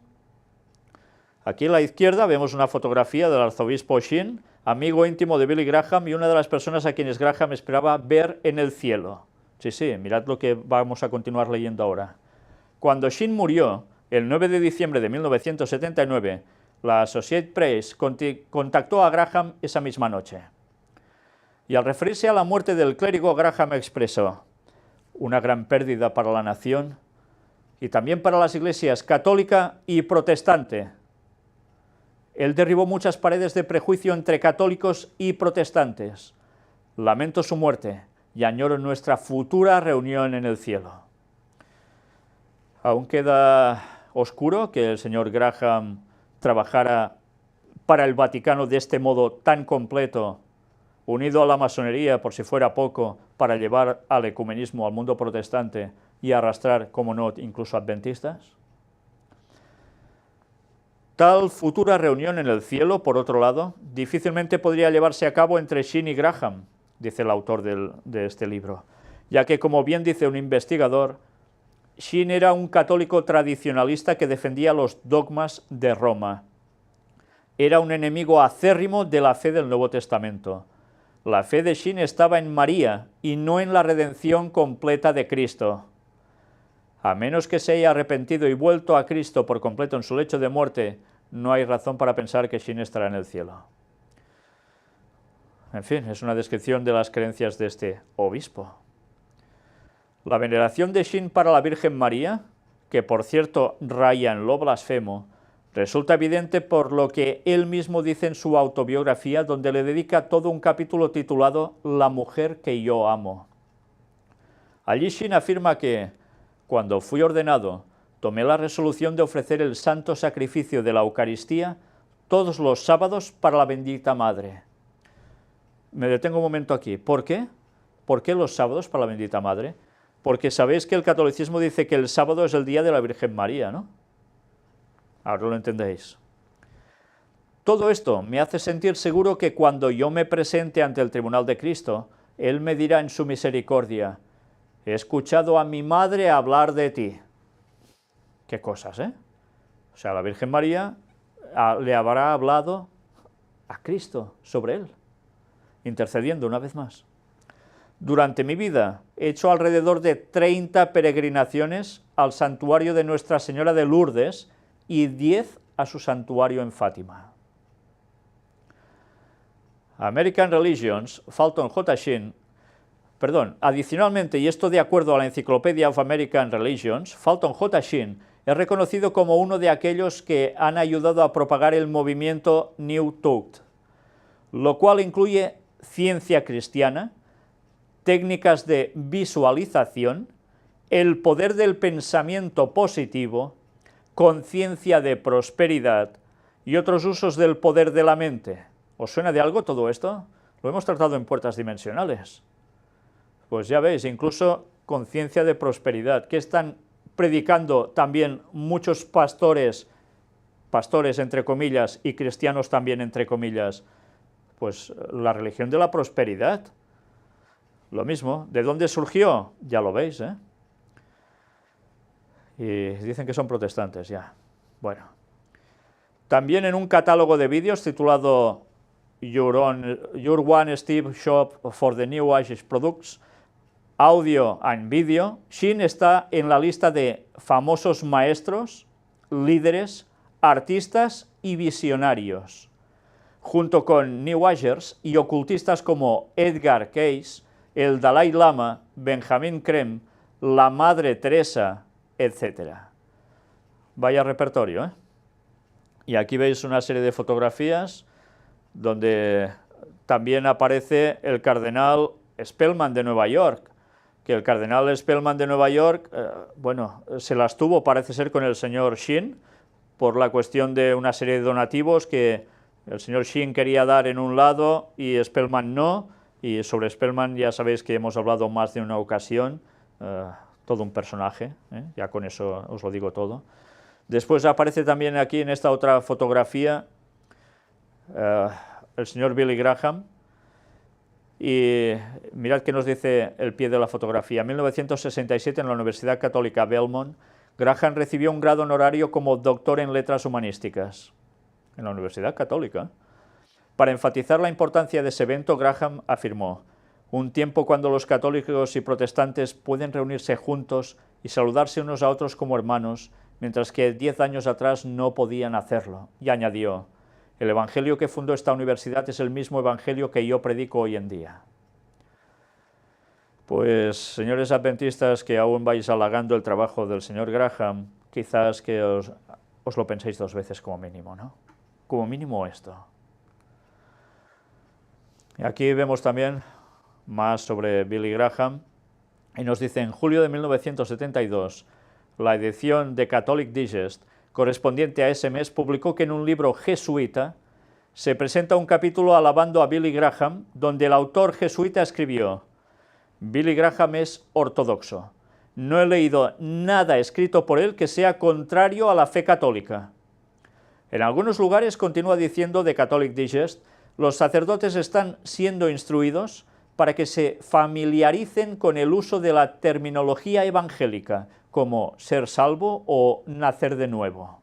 Aquí a la izquierda vemos una fotografía del arzobispo Sheen, amigo íntimo de Billy Graham y una de las personas a quienes Graham esperaba ver en el cielo. Sí, sí, mirad lo que vamos a continuar leyendo ahora. Cuando Sheen murió, el 9 de diciembre de 1979, la Associated Press contactó a Graham esa misma noche. Y al referirse a la muerte del clérigo, Graham expresó: una gran pérdida para la nación y también para las iglesias católica y protestante. Él derribó muchas paredes de prejuicio entre católicos y protestantes. Lamento su muerte y añoro nuestra futura reunión en el cielo. Aún queda oscuro que el señor Graham trabajara para el Vaticano de este modo tan completo, unido a la masonería, por si fuera poco, para llevar al ecumenismo al mundo protestante y arrastrar, como no, incluso adventistas. Tal futura reunión en el cielo, por otro lado, difícilmente podría llevarse a cabo entre Sheen y Graham, dice el autor de este libro, ya que, como bien dice un investigador, Sheen era un católico tradicionalista que defendía los dogmas de Roma. Era un enemigo acérrimo de la fe del Nuevo Testamento. La fe de Sheen estaba en María y no en la redención completa de Cristo. A menos que se haya arrepentido y vuelto a Cristo por completo en su lecho de muerte, no hay razón para pensar que Sheen estará en el cielo. En fin, es una descripción de las creencias de este obispo. La veneración de Sheen para la Virgen María, que por cierto raya en lo blasfemo, resulta evidente por lo que él mismo dice en su autobiografía, donde le dedica todo un capítulo titulado La mujer que yo amo. Allí Sheen afirma que, cuando fui ordenado, tomé la resolución de ofrecer el santo sacrificio de la Eucaristía todos los sábados para la bendita Madre. Me detengo un momento aquí. ¿Por qué? ¿Por qué los sábados para la bendita Madre? Porque sabéis que el catolicismo dice que el sábado es el día de la Virgen María, ¿no? Ahora lo entendéis. Todo esto me hace sentir seguro que cuando yo me presente ante el tribunal de Cristo, Él me dirá en su misericordia: he escuchado a mi madre hablar de ti. Qué cosas, ¿eh? O sea, la Virgen María le habrá hablado a Cristo sobre él, intercediendo una vez más. Durante mi vida he hecho alrededor de 30 peregrinaciones al santuario de Nuestra Señora de Lourdes y 10 a su santuario en Fátima. American Religions, Fulton J. Sheen, adicionalmente, y esto de acuerdo a la Encyclopedia of American Religions, Fulton J. Sheen es reconocido como uno de aquellos que han ayudado a propagar el movimiento New Thought, lo cual incluye ciencia cristiana, técnicas de visualización, el poder del pensamiento positivo, conciencia de prosperidad y otros usos del poder de la mente. ¿Os suena de algo todo esto? Lo hemos tratado en Puertas Dimensionales. Pues ya veis, incluso conciencia de prosperidad, que están predicando también muchos pastores entre comillas, y cristianos también entre comillas, pues la religión de la prosperidad. Lo mismo, ¿de dónde surgió? Ya lo veis, ¿eh? Y dicen que son protestantes ya. Bueno. También en un catálogo de vídeos titulado Your One Step Shop for the New Age Products, Audio and Video, Sheen está en la lista de famosos maestros, líderes, artistas y visionarios, junto con New Agers y ocultistas como Edgar Cayce, el Dalai Lama, Benjamin Creme, la Madre Teresa, etc. Vaya repertorio, ¿eh? Y aquí veis una serie de fotografías donde también aparece el cardenal Spellman de Nueva York, que el cardenal Spellman de Nueva York, se las tuvo, parece ser, con el señor Sheen, por la cuestión de una serie de donativos que el señor Sheen quería dar en un lado y Spellman no, y sobre Spellman ya sabéis que hemos hablado más de una ocasión, todo un personaje, ya con eso os lo digo todo. Después aparece también aquí en esta otra fotografía el señor Billy Graham, y mirad qué nos dice el pie de la fotografía. En 1967, en la Universidad Católica Belmont, Graham recibió un grado honorario como doctor en letras humanísticas, en la Universidad Católica. Para enfatizar la importancia de ese evento, Graham afirmó: un tiempo cuando los católicos y protestantes pueden reunirse juntos y saludarse unos a otros como hermanos, mientras que 10 años atrás no podían hacerlo. Y añadió: el evangelio que fundó esta universidad es el mismo evangelio que yo predico hoy en día. Pues, señores adventistas que aún vais halagando el trabajo del señor Graham, quizás que os lo penséis dos veces como mínimo, ¿no? como mínimo esto. Y aquí vemos también más sobre Billy Graham, y nos dice: en julio de 1972, la edición de Catholic Digest, correspondiente a ese mes, publicó que en un libro jesuita se presenta un capítulo alabando a Billy Graham, donde el autor jesuita escribió: Billy Graham es ortodoxo. No he leído nada escrito por él que sea contrario a la fe católica. En algunos lugares, continúa diciendo The Catholic Digest, los sacerdotes están siendo instruidos para que se familiaricen con el uso de la terminología evangélica, como ser salvo o nacer de nuevo.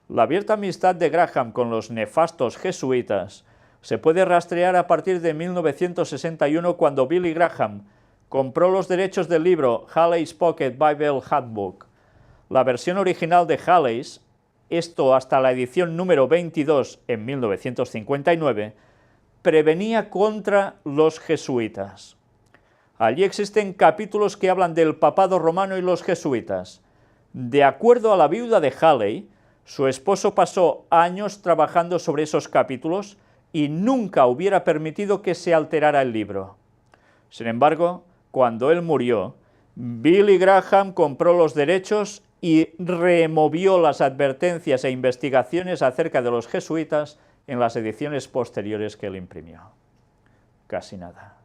La abierta amistad de Graham con los nefastos jesuitas se puede rastrear a partir de 1961, cuando Billy Graham compró los derechos del libro Halley's Pocket Bible Handbook. La versión original de Halley's, esto hasta la edición número 22 en 1959, prevenía contra los jesuitas. Allí existen capítulos que hablan del papado romano y los jesuitas. De acuerdo a la viuda de Halley, su esposo pasó años trabajando sobre esos capítulos y nunca hubiera permitido que se alterara el libro. Sin embargo, cuando él murió, Billy Graham compró los derechos y removió las advertencias e investigaciones acerca de los jesuitas en las ediciones posteriores que él imprimió. Casi nada.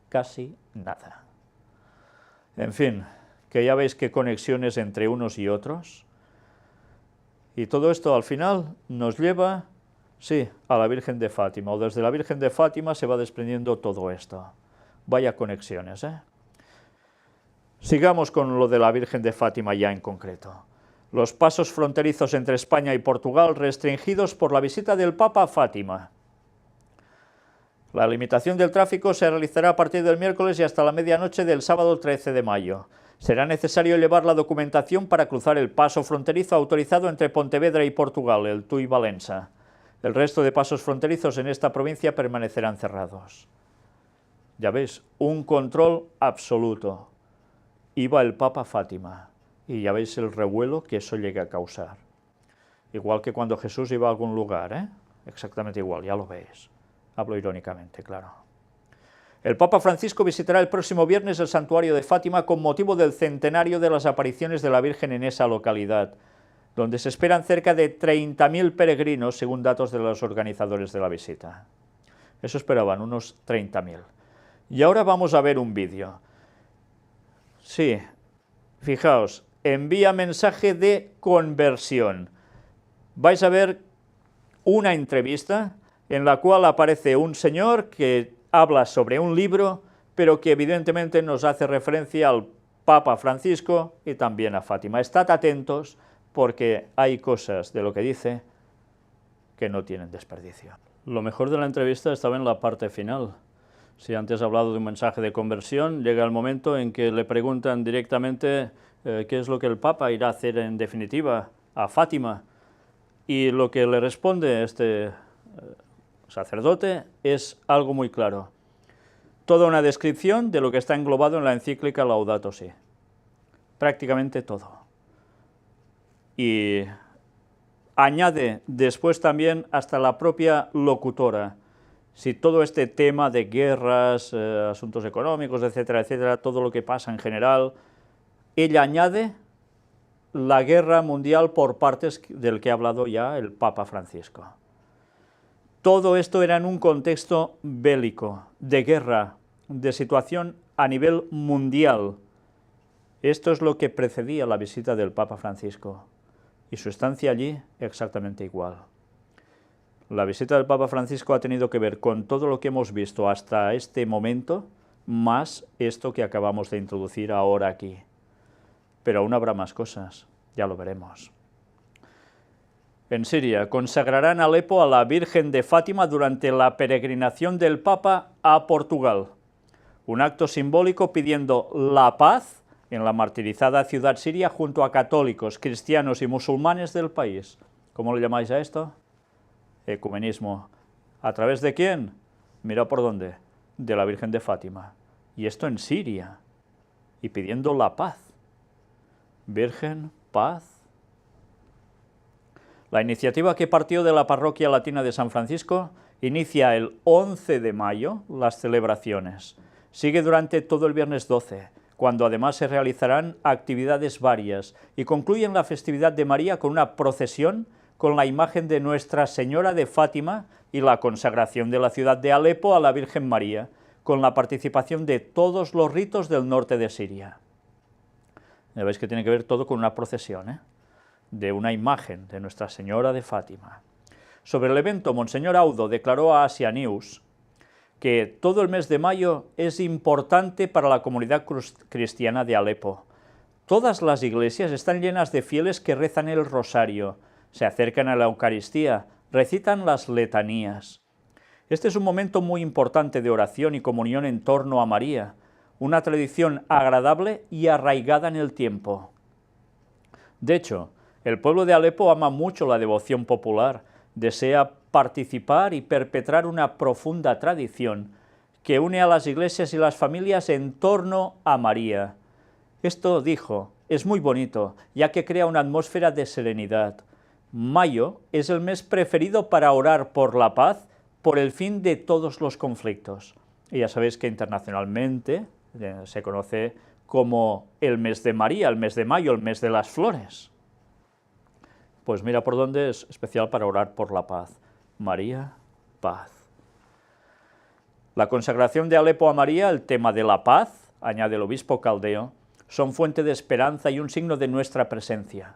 Casi nada. En fin, que ya veis qué conexiones entre unos y otros. Y todo esto al final nos lleva, sí, a la Virgen de Fátima, o desde la Virgen de Fátima se va desprendiendo todo esto. Vaya conexiones, ¿eh? Sigamos con lo de la Virgen de Fátima ya en concreto. Los pasos fronterizos entre España y Portugal restringidos por la visita del Papa a Fátima. La limitación del tráfico se realizará a partir del miércoles y hasta la medianoche del sábado 13 de mayo. Será necesario llevar la documentación para cruzar el paso fronterizo autorizado entre Pontevedra y Portugal, el Tui Valença. El resto de pasos fronterizos en esta provincia permanecerán cerrados. Ya veis, un control absoluto. Iba el Papa a Fátima, y ya veis el revuelo que eso llega a causar. Igual que cuando Jesús iba a algún lugar, ¿eh? Exactamente igual, ya lo veis. Hablo irónicamente, claro. El Papa Francisco visitará el próximo viernes el santuario de Fátima con motivo del centenario de las apariciones de la Virgen en esa localidad, donde se esperan cerca de 30.000 peregrinos, según datos de los organizadores de la visita. Eso esperaban, unos 30.000. Y ahora vamos a ver un vídeo. Sí, fijaos, envía mensaje de conversión. Vais a ver una entrevista en la cual aparece un señor que habla sobre un libro, pero que evidentemente nos hace referencia al Papa Francisco y también a Fátima. Estad atentos porque hay cosas de lo que dice que no tienen desperdicio. Lo mejor de la entrevista estaba en la parte final. Si antes he hablado de un mensaje de conversión, llega el momento en que le preguntan directamente qué es lo que el Papa irá a hacer en definitiva a Fátima, y lo que le responde este sacerdote es algo muy claro. Toda una descripción de lo que está englobado en la encíclica Laudato Si. Prácticamente todo. Y añade después también hasta la propia locutora. Si todo este tema de guerras, asuntos económicos, etcétera, etcétera, todo lo que pasa en general, ella añade la guerra mundial por partes del que ha hablado ya el Papa Francisco. Todo esto era en un contexto bélico, de guerra, de situación a nivel mundial. Esto es lo que precedía la visita del Papa Francisco, y su estancia allí exactamente igual. La visita del Papa Francisco ha tenido que ver con todo lo que hemos visto hasta este momento, más esto que acabamos de introducir ahora aquí. Pero aún habrá más cosas, ya lo veremos. En Siria, consagrarán Alepo a la Virgen de Fátima durante la peregrinación del Papa a Portugal. Un acto simbólico pidiendo la paz en la martirizada ciudad siria junto a católicos, cristianos y musulmanes del país. ¿Cómo le llamáis a esto? Ecumenismo. ¿A través de quién? Mira por dónde. De la Virgen de Fátima. Y esto en Siria. Y pidiendo la paz. Virgen, paz. La iniciativa que partió de la Parroquia Latina de San Francisco inicia el 11 de mayo las celebraciones. Sigue durante todo el viernes 12, cuando además se realizarán actividades varias, y concluyen la festividad de María con una procesión con la imagen de Nuestra Señora de Fátima y la consagración de la ciudad de Alepo a la Virgen María, con la participación de todos los ritos del norte de Siria. Ya veis que tiene que ver todo con una procesión, de una imagen de Nuestra Señora de Fátima. Sobre el evento, Monseñor Audo declaró a Asia News que todo el mes de mayo es importante para la comunidad cristiana de Alepo. Todas las iglesias están llenas de fieles que rezan el rosario, se acercan a la Eucaristía, recitan las letanías. Este es un momento muy importante de oración y comunión en torno a María, una tradición agradable y arraigada en el tiempo. De hecho, el pueblo de Alepo ama mucho la devoción popular, desea participar y perpetrar una profunda tradición que une a las iglesias y las familias en torno a María. Esto, dijo, es muy bonito, ya que crea una atmósfera de serenidad. Mayo es el mes preferido para orar por la paz, por el fin de todos los conflictos. Y ya sabéis que internacionalmente se conoce como el mes de María, el mes de mayo, el mes de las flores. Pues mira por dónde es especial para orar por la paz. María, paz. La consagración de Alepo a María, el tema de la paz, añade el obispo Caldeo, son fuente de esperanza y un signo de nuestra presencia.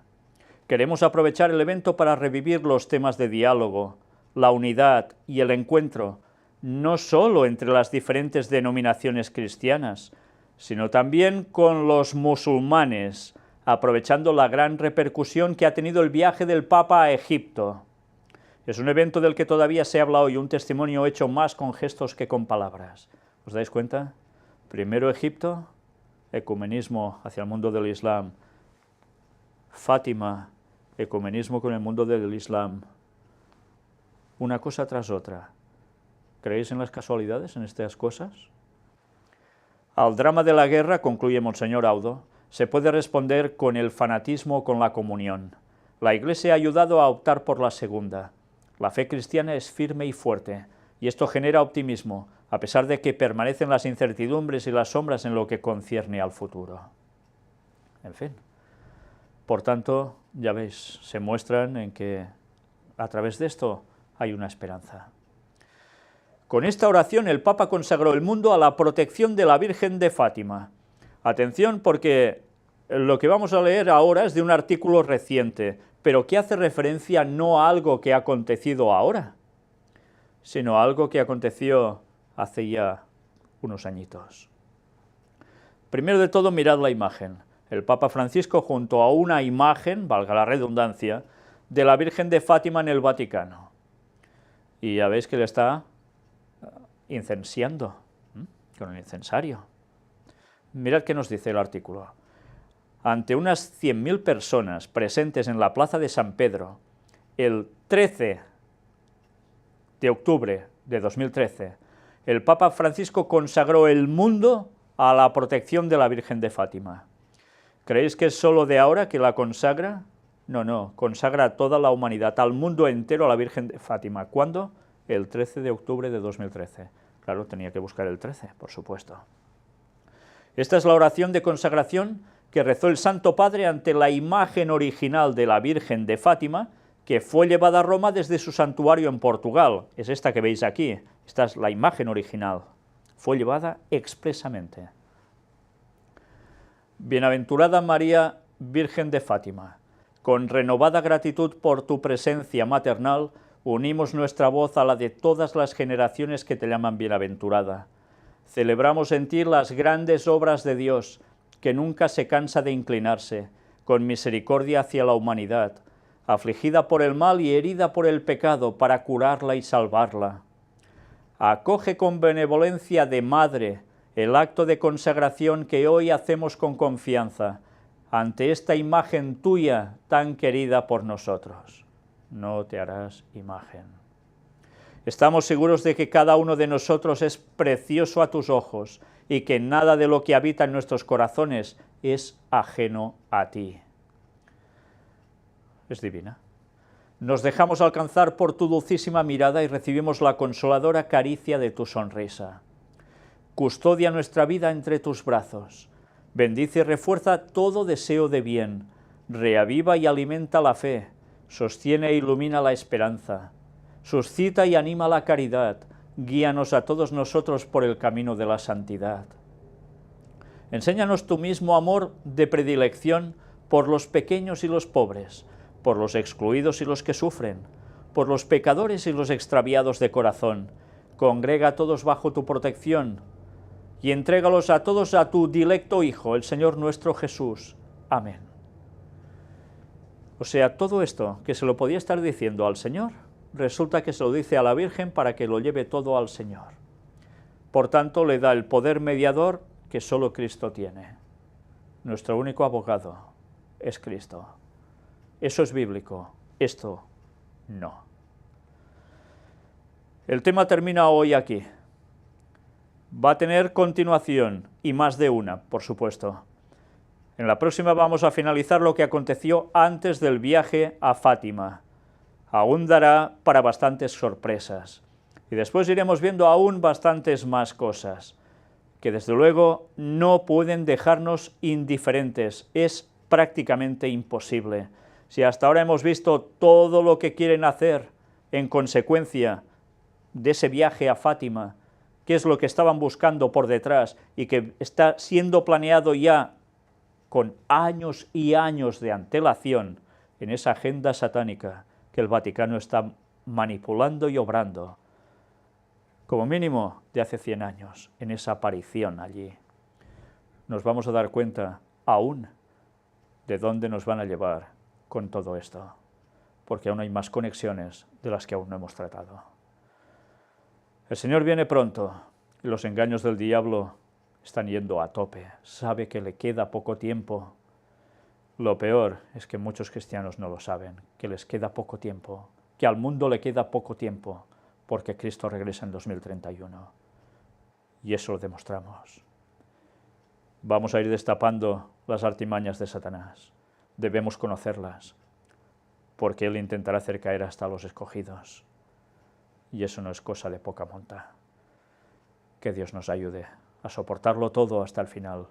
Queremos aprovechar el evento para revivir los temas de diálogo, la unidad y el encuentro, no solo entre las diferentes denominaciones cristianas, sino también con los musulmanes, aprovechando la gran repercusión que ha tenido el viaje del Papa a Egipto. Es un evento del que todavía se habla hoy, un testimonio hecho más con gestos que con palabras. ¿Os dais cuenta? Primero Egipto, ecumenismo hacia el mundo del Islam. Fátima, ecumenismo con el mundo del Islam. Una cosa tras otra. ¿Creéis en las casualidades, en estas cosas? Al drama de la guerra, concluye Monseñor Audo, se puede responder con el fanatismo o con la comunión. La Iglesia ha ayudado a optar por la segunda. La fe cristiana es firme y fuerte, y esto genera optimismo, a pesar de que permanecen las incertidumbres y las sombras en lo que concierne al futuro. En fin. Por tanto, ya veis, se muestran en que a través de esto hay una esperanza. Con esta oración el Papa consagró el mundo a la protección de la Virgen de Fátima. Atención, porque lo que vamos a leer ahora es de un artículo reciente, pero que hace referencia no a algo que ha acontecido ahora, sino a algo que aconteció hace ya unos añitos. Primero de todo, mirad la imagen. El Papa Francisco junto a una imagen, valga la redundancia, de la Virgen de Fátima en el Vaticano. Y ya veis que le está incensiando con el incensario. Mirad qué nos dice el artículo. Ante unas 100.000 personas presentes en la plaza de San Pedro, el 13 de octubre de 2013, el Papa Francisco consagró el mundo a la protección de la Virgen de Fátima. ¿Creéis que es solo de ahora que la consagra? No, consagra a toda la humanidad, al mundo entero a la Virgen de Fátima. ¿Cuándo? El 13 de octubre de 2013. Claro, tenía que buscar el 13, por supuesto. Esta es la oración de consagración que rezó el Santo Padre ante la imagen original de la Virgen de Fátima, que fue llevada a Roma desde su santuario en Portugal. Es esta que veis aquí. Esta es la imagen original. Fue llevada expresamente. Bienaventurada María, Virgen de Fátima, con renovada gratitud por tu presencia maternal, unimos nuestra voz a la de todas las generaciones que te llaman bienaventurada. Celebramos en ti las grandes obras de Dios, que nunca se cansa de inclinarse, con misericordia hacia la humanidad, afligida por el mal y herida por el pecado, para curarla y salvarla. Acoge con benevolencia de madre el acto de consagración que hoy hacemos con confianza ante esta imagen tuya tan querida por nosotros. No te harás imagen. Estamos seguros de que cada uno de nosotros es precioso a tus ojos y que nada de lo que habita en nuestros corazones es ajeno a ti. Es divina. Nos dejamos alcanzar por tu dulcísima mirada y recibimos la consoladora caricia de tu sonrisa. Custodia nuestra vida entre tus brazos. Bendice y refuerza todo deseo de bien. Reaviva y alimenta la fe. Sostiene e ilumina la esperanza. Suscita y anima la caridad. Guíanos a todos nosotros por el camino de la santidad. Enséñanos tu mismo amor de predilección por los pequeños y los pobres, por los excluidos y los que sufren, por los pecadores y los extraviados de corazón. Congrega a todos bajo tu protección y entrégalos a todos a tu dilecto Hijo, el Señor nuestro Jesús. Amén. O sea, todo esto que se lo podía estar diciendo al Señor, resulta que se lo dice a la Virgen para que lo lleve todo al Señor. Por tanto, le da el poder mediador que solo Cristo tiene. Nuestro único abogado es Cristo. Eso es bíblico, esto no. El tema termina hoy aquí. Va a tener continuación, y más de una, por supuesto. En la próxima vamos a finalizar lo que aconteció antes del viaje a Fátima. Aún dará para bastantes sorpresas. Y después iremos viendo aún bastantes más cosas, que desde luego no pueden dejarnos indiferentes. Es prácticamente imposible. Si hasta ahora hemos visto todo lo que quieren hacer en consecuencia de ese viaje a Fátima, qué es lo que estaban buscando por detrás y que está siendo planeado ya con años y años de antelación en esa agenda satánica que el Vaticano está manipulando y obrando, como mínimo de hace 100 años, en esa aparición allí. Nos vamos a dar cuenta aún de dónde nos van a llevar con todo esto, porque aún hay más conexiones de las que aún no hemos tratado. El Señor viene pronto y los engaños del diablo están yendo a tope. Sabe que le queda poco tiempo. Lo peor es que muchos cristianos no lo saben, que les queda poco tiempo, que al mundo le queda poco tiempo, porque Cristo regresa en 2031. Y eso lo demostramos. Vamos a ir destapando las artimañas de Satanás. Debemos conocerlas, porque él intentará hacer caer hasta los escogidos. Y eso no es cosa de poca monta. Que Dios nos ayude a soportarlo todo hasta el final,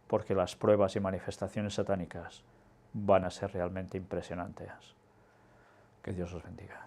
porque las pruebas y manifestaciones satánicas van a ser realmente impresionantes. Que Dios os bendiga.